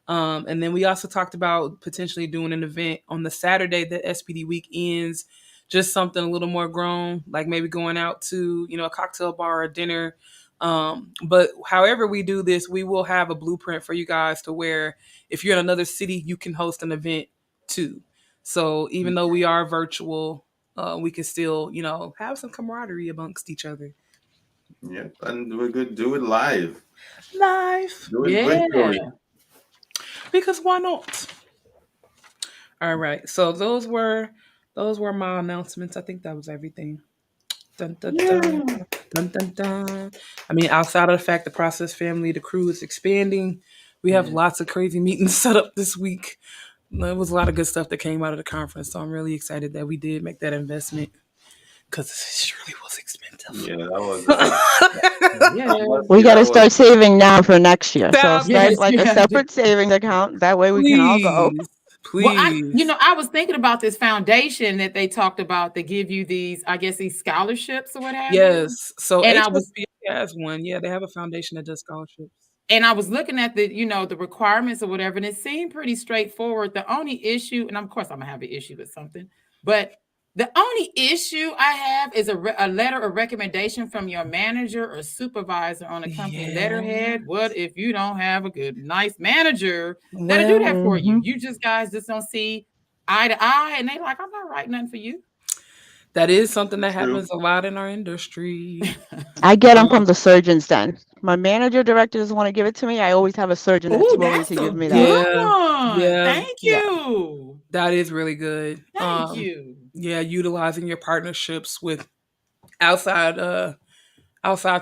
And then we also talked about potentially doing an event on the Saturday that SPD week ends, just something a little more grown, like maybe going out to a cocktail bar or dinner, But however we do this, we will have a blueprint for you guys to where if you're in another city, you can host an event too. So even though we are virtual, we can still, have some camaraderie amongst each other. Yep, and we could do it live. Live. Do it Yeah. virtually. Because why not? All right. So those were my announcements. I think that was everything. Dun, dun, dun, dun, dun, dun. I mean, outside of the fact the process family, the crew is expanding. We have lots of crazy meetings set up this week. There was a lot of good stuff that came out of the conference, so I'm really excited that we did make that investment because it surely was expensive. Yeah, that was. Yeah. We got to That start was. saving now for next year. So Stop start it. like a separate savings account. That way we can all go. Please, Well, please. I was thinking about this foundation that they talked about that give you these, I guess, these scholarships or what have you. Yes. So And I was HSP has one. Yeah, they have a foundation that does scholarships. and I was looking at the requirements or whatever, and it seemed pretty straightforward. The only issue, and of course I'm gonna have an issue with something, but the only issue I have is a letter of recommendation from your manager or supervisor on a company letterhead. What if you don't have a good, nice manager that'll do that for you? You guys just don't see eye to eye, and they like, I'm not writing nothing for you. That is something that True. happens a lot in our industry. I get them from the surgeons then. My manager director doesn't want to give it to me. I always have a surgeon that's Oh, willing that's to a give me good that. one. Yeah. Thank you. That is really good. Thank you. Yeah, utilizing your partnerships with outside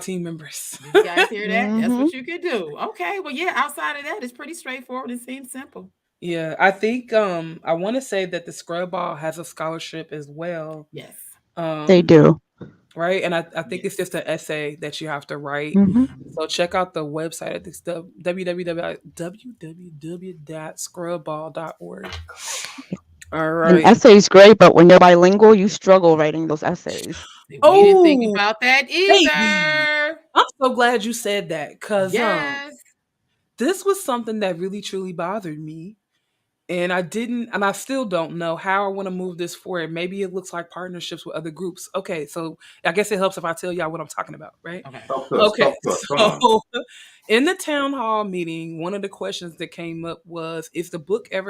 team members. Did you guys hear that? That's Mhm. what you could do. Okay, well, yeah, outside of that, it's pretty straightforward. It seems simple. Yeah, I think I want to say that the Scrub Ball has a scholarship as well. Yes. They do. Right, and I think it's just an essay that you have to write. Mhm. So check out the website at this www.scrubball.org. All An right. essay is great, but when you're bilingual, you struggle writing those essays. We didn't think Oh, about that baby. either. I'm so glad you said that because Yes. this was something that really truly bothered me. And I didn't, and I still don't know how I want to move this forward. Maybe it looks like partnerships with other groups. Okay, so I guess it helps if I tell y'all what I'm talking about, right? Okay. Talk to us. Okay, Talk to us. Come on. so in the town hall meeting, one of the questions that came up was, is the book or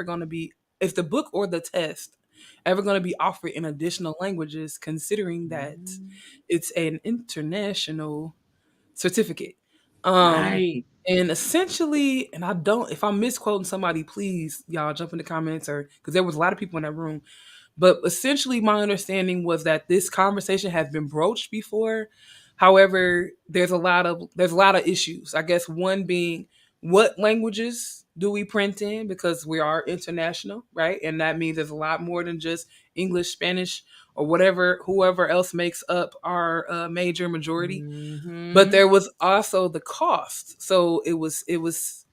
the test ever going to be offered in additional languages, considering that it's an international certificate? Right. And essentially, and if I'm misquoting somebody, please y'all jump in the comments, or because there was a lot of people in that room. But essentially, my understanding was that this conversation has been broached before. However, there's a lot of issues. I guess one being, what languages do we print in, because we are international, right? And that means there's a lot more than just English, Spanish, or whoever else makes up our major majority. But there was also the cost. So it was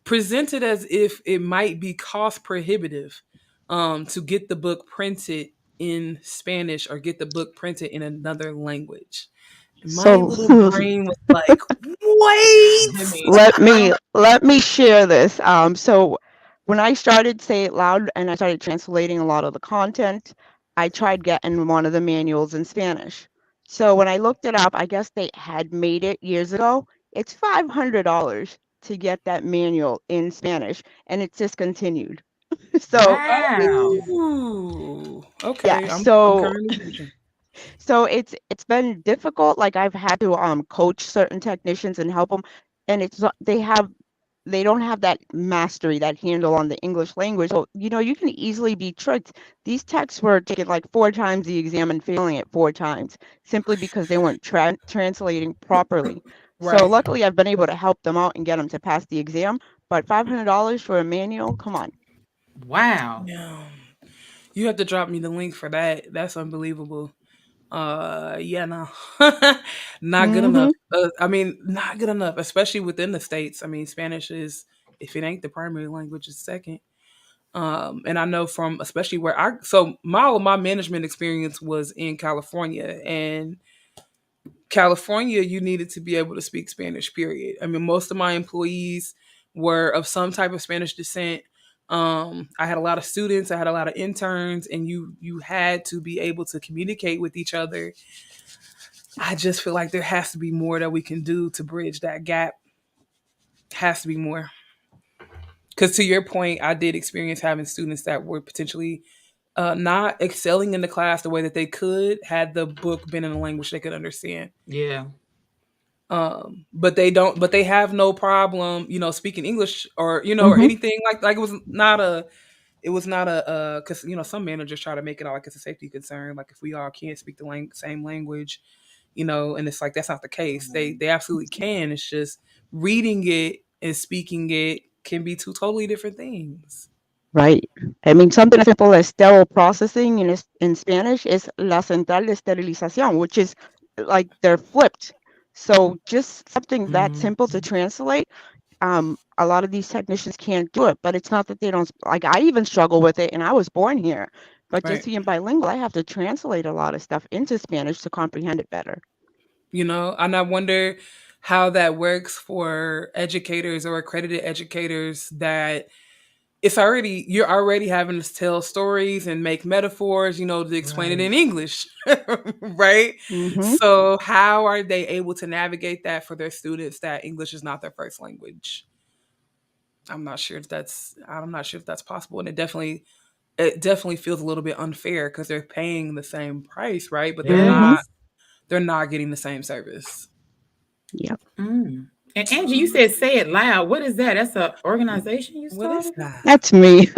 presented as if it might be cost prohibitive to get the book printed in Spanish or get the book printed in another language. And my So little brain was like, wait. let me share this. So when I started Say It Loud and I started translating a lot of the content, I tried getting one of the manuals in Spanish. So when I looked it up, I guess they had made it years ago. It's $500 to get that manual in Spanish, and it's discontinued. So Wow. Ooh, okay. yeah, I'm so currently teaching. so it's been difficult. Like I've had to coach certain technicians and help them, and they don't have that mastery, that handle on the English language. So you can easily be tricked. These techs were taking like 4 times the exam and failing it 4 times simply because they weren't translating properly. So Right. luckily I've been able to help them out and get them to pass the exam. But $500 for a manual, come on. Wow. Yeah. You have to drop me the link for that. That's unbelievable. Yeah, no. Not good enough. I mean, not good enough, especially within the states. I mean, Spanish is, if it ain't the primary language, it's second. And I know from, especially my management experience was in California, and California, you needed to be able to speak Spanish, period. I mean, most of my employees were of some type of Spanish descent. I had a lot of students, I had a lot of interns, and you had to be able to communicate with each other I just feel like there has to be more that we can do to bridge that gap. Has to be more. Because to your point, I did experience having students that were potentially not excelling in the class the way that they could had the book been in a language they could understand. Yeah. But they don't. But they have no problem, speaking English or or Mm-hmm. anything like it was not a. It was not a because some managers try to make it out like it's a safety concern. Like if we all can't speak the same language, and it's like that's not the case. They absolutely can. It's just reading it and speaking it can be two totally different things. Right. I mean, something as simple as sterile processing in Spanish is la central de esterilización, which is like they're flipped. So just something that simple to translate. A lot of these technicians can't do it, but it's not that they don't, like I even struggle with it and I was born here, but just Right. being bilingual, I have to translate a lot of stuff into Spanish to comprehend it better. And I wonder how that works for educators or accredited educators that you're already having to tell stories and make metaphors, to explain it in English, right? Mm-hmm. So how are they able to navigate that for their students that English is not their first language? I'm not sure if that's possible, and it definitely feels a little bit unfair because they're paying the same price, right? But Mm-hmm. they're not getting the same service. Yep. And Angie, you said say it loud. What is that? That's an organization you started? What is that? That's me.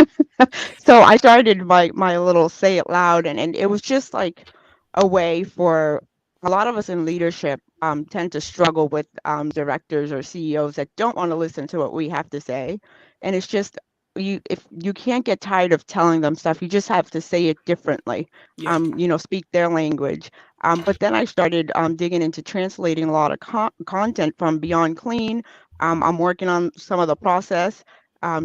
So I started my little say it loud, and it was just like a way for a lot of us in leadership tend to struggle with directors or CEOs that don't want to listen to what we have to say. And it's just if you can't get tired of telling them stuff, you just have to say it differently. Yeah. Speak their language. But then I started digging into translating a lot of content from Beyond Clean. I'm working on some of the process,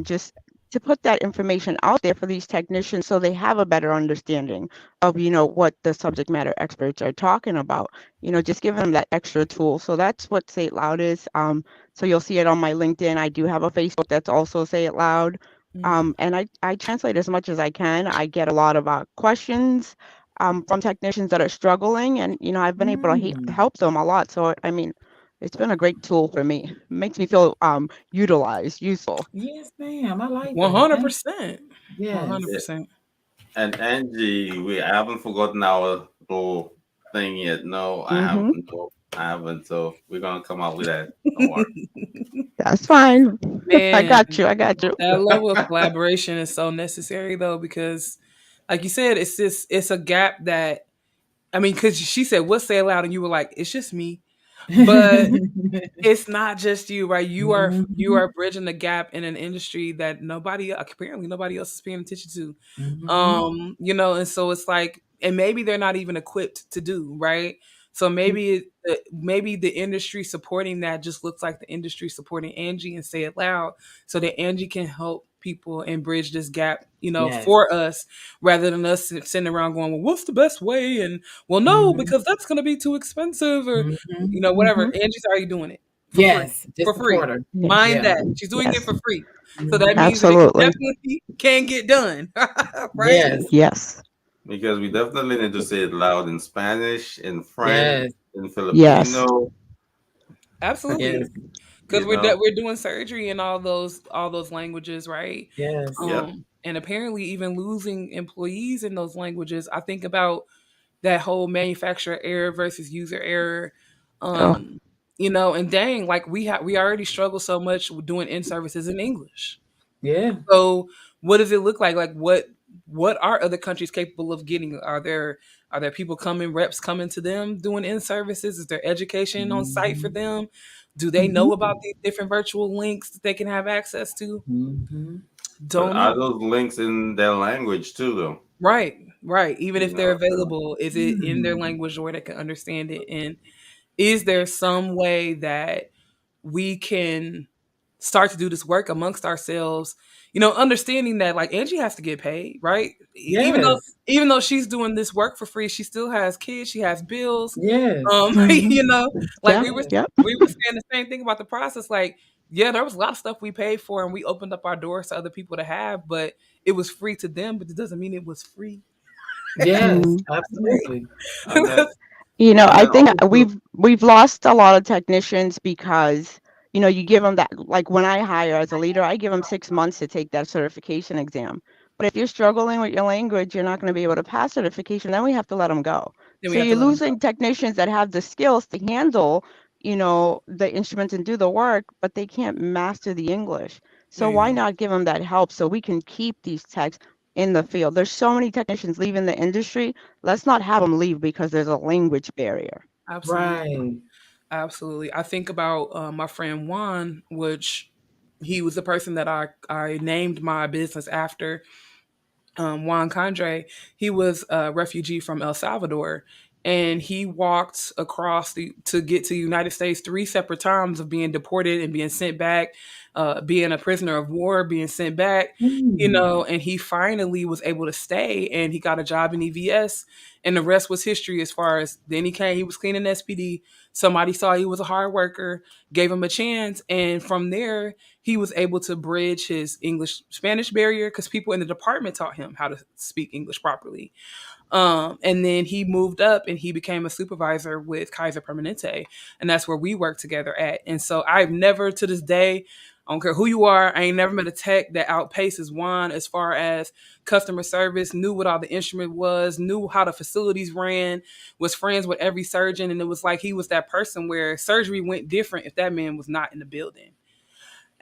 just to put that information out there for these technicians so they have a better understanding of, what the subject matter experts are talking about, just giving them that extra tool. So that's what Say It Loud is. So you'll see it on my LinkedIn. I do have a Facebook that's also Say It Loud. And I translate as much as I can. I get a lot of questions from technicians that are struggling, and I've been able to help them a lot. So I mean, it's been a great tool for me. It makes me feel utilized, useful. Yes, ma'am. I like 100%. Yes. 100%. And Angie, we haven't forgotten our little thing yet. No, I haven't. No, I haven't. So we're gonna come out with that. Don't worry. That's fine. I got you. That level of collaboration is so necessary though, because like you said, it's a gap that, I mean, because she said, "What's Say It Loud?" and you were like, "It's just me," but it's not just you, right? You are bridging the gap in an industry that apparently nobody else is paying attention to. And so it's like, and maybe they're not even equipped to do, right? So maybe the industry supporting that just looks like the industry supporting Angie and Say It Loud, so that Angie can help people and bridge this gap, for us, rather than us sitting around going, well, what's the best way? And well, no, because that's going to be too expensive, or whatever. Angie's already doing it for free. Mind that she's doing it for free, so that means that it definitely can get done, right? Yes. Because we definitely need to say it loud in Spanish, in French, in Filipino. Absolutely. Because we're doing surgery in all those languages, right? Yes. And apparently even losing employees in those languages. I think about that whole manufacturer error versus user error. And dang, like we already struggle so much with doing in services in English. Yeah. So what does it look like? Like what are other countries capable of getting? Are there people reps coming to them doing in services? Is there education on site for them? Do they know about these different virtual links that they can have access to? Don't know. Are those links in their language too, though? Right. Even if they're available, is it in their language where they can understand it? And is there some way that we can start to do this work amongst ourselves, understanding that like Angie has to get paid, right? Even though she's doing this work for free, she still has kids, she has bills. Like we were saying the same thing about the process. Like, yeah, there was a lot of stuff we paid for and we opened up our doors to other people to have, but it was free to them, but it doesn't mean it was free. Yes, absolutely. You know, And I then think also, we've lost a lot of technicians because, you know, you give them that, like when I hire as a leader, I give them 6 months to take that certification exam. But if you're struggling with your language, you're not going to be able to pass certification. Then we have to let them go. Then we So have to you're let them losing technicians that have the skills to handle, you know, the instruments and do the work, but they can't master the English. There So you why go. not give them that help so we can keep these techs in the field? There's so many technicians leaving the industry. Let's not have them leave because there's a language barrier. Absolutely. Right. Absolutely. I think about my friend Juan, which he was the person that I named my business after. Juan Candray, he was a refugee from El Salvador, and he walked across to get to the United States three separate times of being deported and being sent back, being a prisoner of war, being sent back, you Mm. know, and he finally was able to stay and he got a job in EVS, and the rest was history. As far as then he came, he was cleaning SPD. Somebody saw he was a hard worker, gave him a chance, and from there he was able to bridge his English Spanish barrier because people in the department taught him how to speak English properly. And then he moved up and he became a supervisor with Kaiser Permanente, and that's where we work together at. And so I've never, to this day, I don't care who you are, I ain't never met a tech that outpaces Juan as far as customer service, knew what all the instrument was, knew how the facilities ran, was friends with every surgeon. And it was like he was that person where surgery went different if that man was not in the building.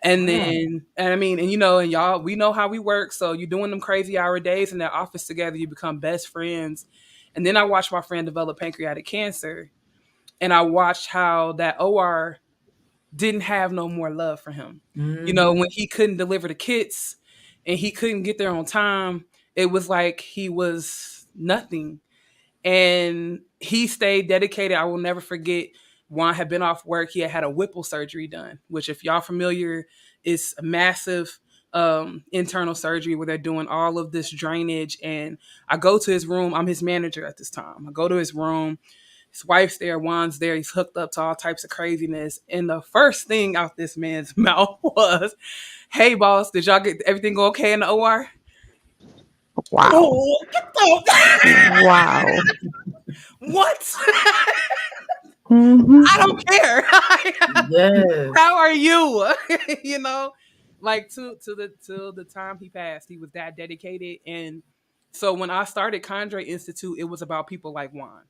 And Wow. then, and I mean, and you know, and y'all, we know how we work. So you're doing them crazy hour days in that office together, you become best friends. And then I watched my friend develop pancreatic cancer, and I watched how that OR didn't have no more love for him. You know, when Mm-hmm. he couldn't deliver the kits and he couldn't get there on time, it was like he was nothing, and he stayed dedicated. I will never forget. Juan had been off work. He had had a Whipple surgery done, which, if y'all familiar, is a massive internal surgery where they're doing all of this drainage. And I go to his room. I'm his manager at this time. I go to his room. His wife's there. Juan's there. He's hooked up to all types of craziness. And the first thing out this man's mouth was, "Hey, boss, did y'all get everything go okay in the OR?" Wow. Oh, get the Wow. what? Hmm. I don't care. Yes. How are you? You know, like to the time he passed, he was that dedicated. And so when I started Candray Institute, it was about people like Juan.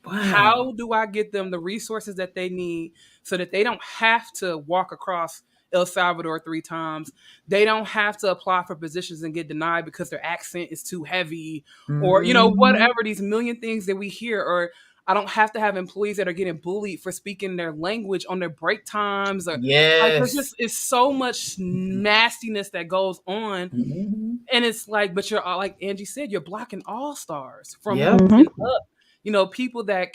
Wow. How do I get them the resources that they need so that they don't have to walk across El Salvador three times? They don't have to apply for positions and get denied because their accent is too heavy, or, you know, Mm-hmm. whatever these million things that we hear. Or I don't have to have employees that are getting bullied for speaking their language on their break times. Or like, there's Yes. just, it's so much nastiness that goes on. Mm-hmm. And it's like, but you're like Angie said, you're blocking all stars from Yep. moving Hmm. up. You know, people that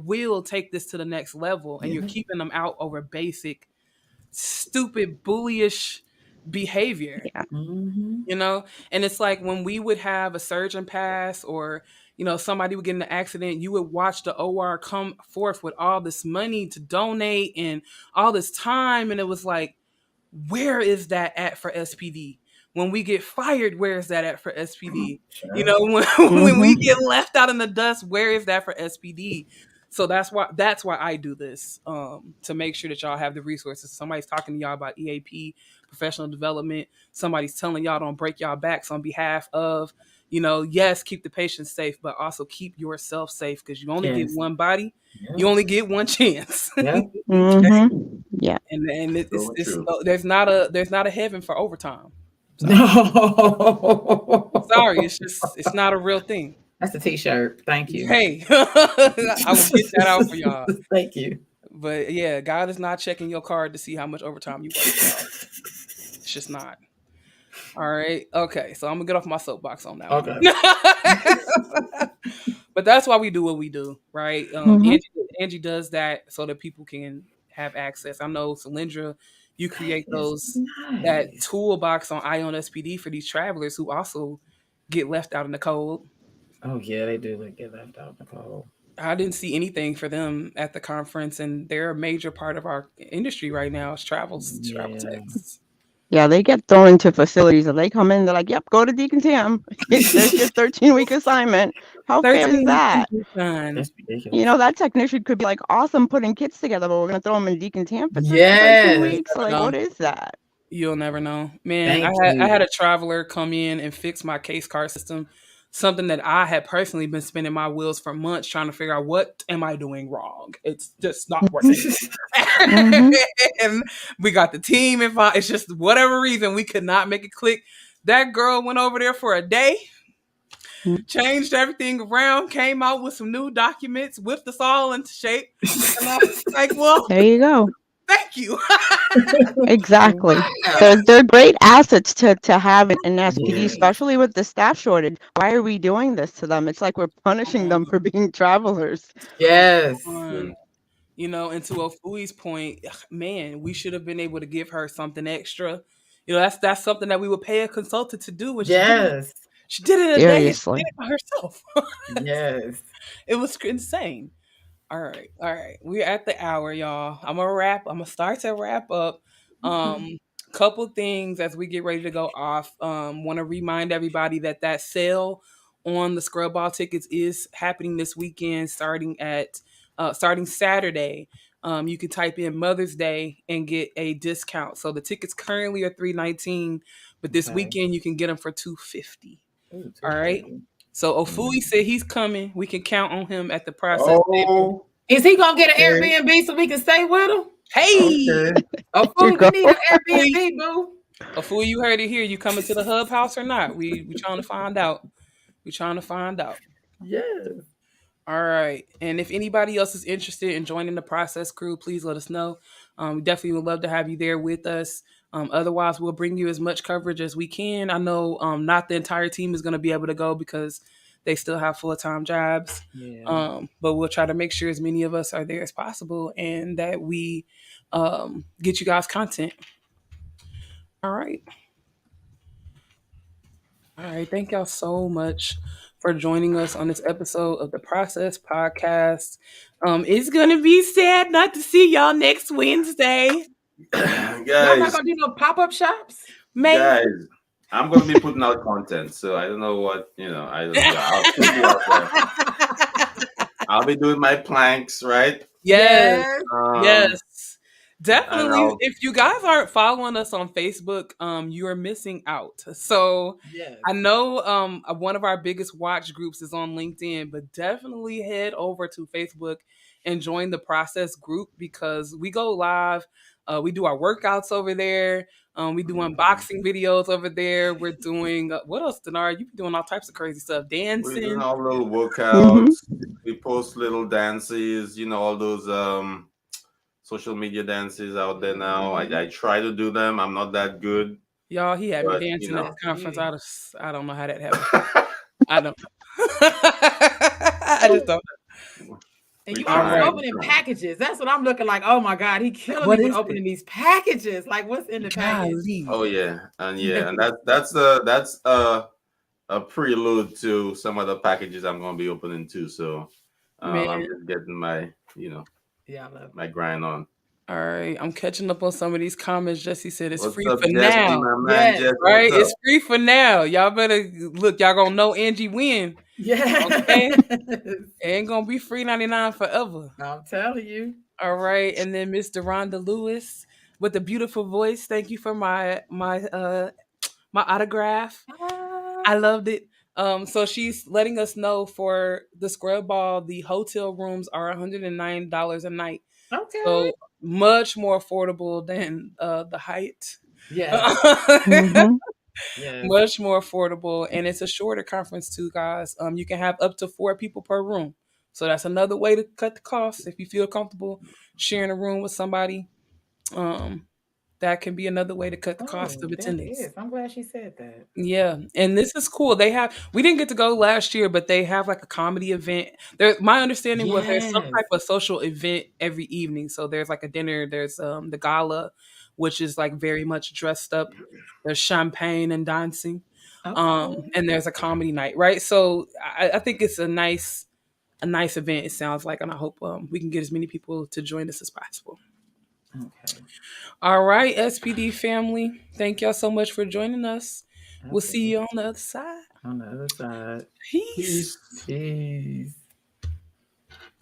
will take this to the next level, and you're Yeah. keeping them out over basic, stupid, bullyish behavior. Yeah. Mm-hmm. You know, and it's like when we would have a surgeon pass, or, you know, somebody would get in an accident, you would watch the OR come forth with all this money to donate and all this time, and it was like, where is that at for SPD? When we get fired, where is that at for SPD? You know, Sure. when we Hmm. get left out in the dust, where is that for SPD? So that's why I do this, to make sure that y'all have the resources. Somebody's talking to y'all about EAP, professional development. Somebody's telling y'all don't break y'all backs on behalf of, you know, yes, keep the patient safe, but also keep yourself safe, because you only get Yes. one body, you Yep. only get one chance. Yep. Okay, Hmm. Yeah. and so it's true. there's not a heaven for overtime. Sorry, No. sorry, it's not a real thing. That's a t-shirt. Thank you. Hey, I will get that out for y'all. Thank you. But yeah, God is not checking your card to see how much overtime you work, y'all. It's just not. All right. Okay. So I'm gonna get off my soapbox on that one. Okay. But that's why we do what we do, right? Hmm. Angie does that so that people can have access. I know, Cylindra, you create It's that nice. toolbox on Ion SPD for these travelers who also get left out in the cold. Oh yeah, they do like get left out in the cold. I didn't see anything for them at the conference, and they're a major part of our industry right now. Is travel Yeah. techs. Yeah, they get thrown into facilities and they come in, they're like, yep, go to Deacon Tam. There's your 13-week assignment. How fair is 13 that? son. That's ridiculous. That technician could be like awesome putting kits together, but we're going to throw them in Deacon Tam for 13 Yes. weeks. Like, No. what is that? You'll never know. Man, Thank I you. had a traveler come in and fix my case card system, something that I had personally been spinning my wheels for months trying to figure out what am I doing wrong. It's just not working. Mhm. And we got the team involved. It's just whatever reason we could not make it click. That girl went over there for a day, changed everything around, came out with some new documents, whipped us all into shape. And I was like, well, There you go. thank you. Exactly. Wow. They're great assets to have in SPD, Yeah. especially with the staff shortage. Why are we doing this to them? It's like we're punishing them for being travelers. Yes. And to Ofui's point, man, we should have been able to give her something extra. That's something that we would pay a consultant to do. When Yes. she did it in a day and she Seriously. did it by herself. Yes. It was insane. All right. We're at the hour, y'all. I'm gonna start to wrap up. Couple things as we get ready to go off. Want to remind everybody that sale on the scrub ball tickets is happening this weekend, starting Saturday. You can type in Mother's Day and get a discount. So the tickets currently are $319, but this Okay. weekend you can get them for $250. Ooh, All right. So Ofui said he's coming. We can count on him at the process table. Oh, Is he gonna get an Okay. Airbnb so we can stay with him? Hey, okay. Oh, You fool, go. we need an Airbnb, boo. Ofui, you heard it here. You coming to the hub house or not? We trying to find out. We trying to find out. Yes. All right. And if anybody else is interested in joining the process crew, please let us know. We definitely would love to have you there with us. Otherwise, we'll bring you as much coverage as we can. I know not the entire team is going to be able to go because they still have full-time jobs. Yeah. But we'll try to make sure as many of us are there as possible and that we get you guys content. All right. All right. Thank y'all so much for joining us on this episode of the Process Podcast. It's gonna be sad not to see y'all next Wednesday. Y'all not guys, gonna do no pop-up shops? Maybe. guys, I'm gonna be putting out content, so I don't know what I don't know. I'll keep you out there. I'll be doing my planks, right? Yes. Um, Yes. and Definitely. I'll If you guys aren't following us on Facebook, you are missing out. So Yes. I know one of our biggest watch groups is on LinkedIn, but definitely head over to Facebook and join the process group because we go live. We do our workouts over there. We do unboxing videos over there. We're doing what else, Denard? You be doing all types of crazy stuff, we're doing dancing. all little Mhm. workouts. We post little dances, all those social media dances out there now. I try to do them. I'm not that good, Y'all, he had me but dancing at the conference. Yeah. I don't know how that happened. I don't. I just don't. And we you All always right. opening packages. That's what I'm looking like. Oh my God, he killing What me with is opening these packages. Like, what's in the package? Golly. Oh yeah, and that's a prelude to some of the packages I'm gonna be opening too. So I'm Man. just getting my Yeah, I love my grind on. All right. I'm catching up on some of these comments. Jesse said it's What's free up, for Jesse, now. my man? Yes. Jesse, Right? what's It's free for now. Y'all better look. Y'all gonna know Angie win. Yeah. Okay. It ain't gonna be free 99 forever. I'm telling you. All right. And then Miss Deronda Lewis with the beautiful voice. Thank you for my autograph. I loved it. So she's letting us know for the scrub ball, the hotel rooms are $109 a night. Okay. So much more affordable than the height. Yes. Mhm. Yes. Much more affordable, and it's a shorter conference too, guys. You can have up to 4 people per room, so that's another way to cut the costs. If you feel comfortable sharing a room with somebody, that can be another way to cut the cost Oh, of that attendance. is. I'm glad she said that. Yeah, and this is cool. We didn't get to go last year, but they have like a comedy event. My understanding was there's some Yes. type of social event every evening. So there's like a dinner, there's the gala, which is like very much dressed up. There's champagne and dancing. Okay. And there's a comedy night, right? So I think it's a nice event, it sounds like, and I hope we can get as many people to join us as possible. Okay. All right, SPD family. Thank y'all so much for joining us. We'll see you on the other side. On the other side. Peace. Peace.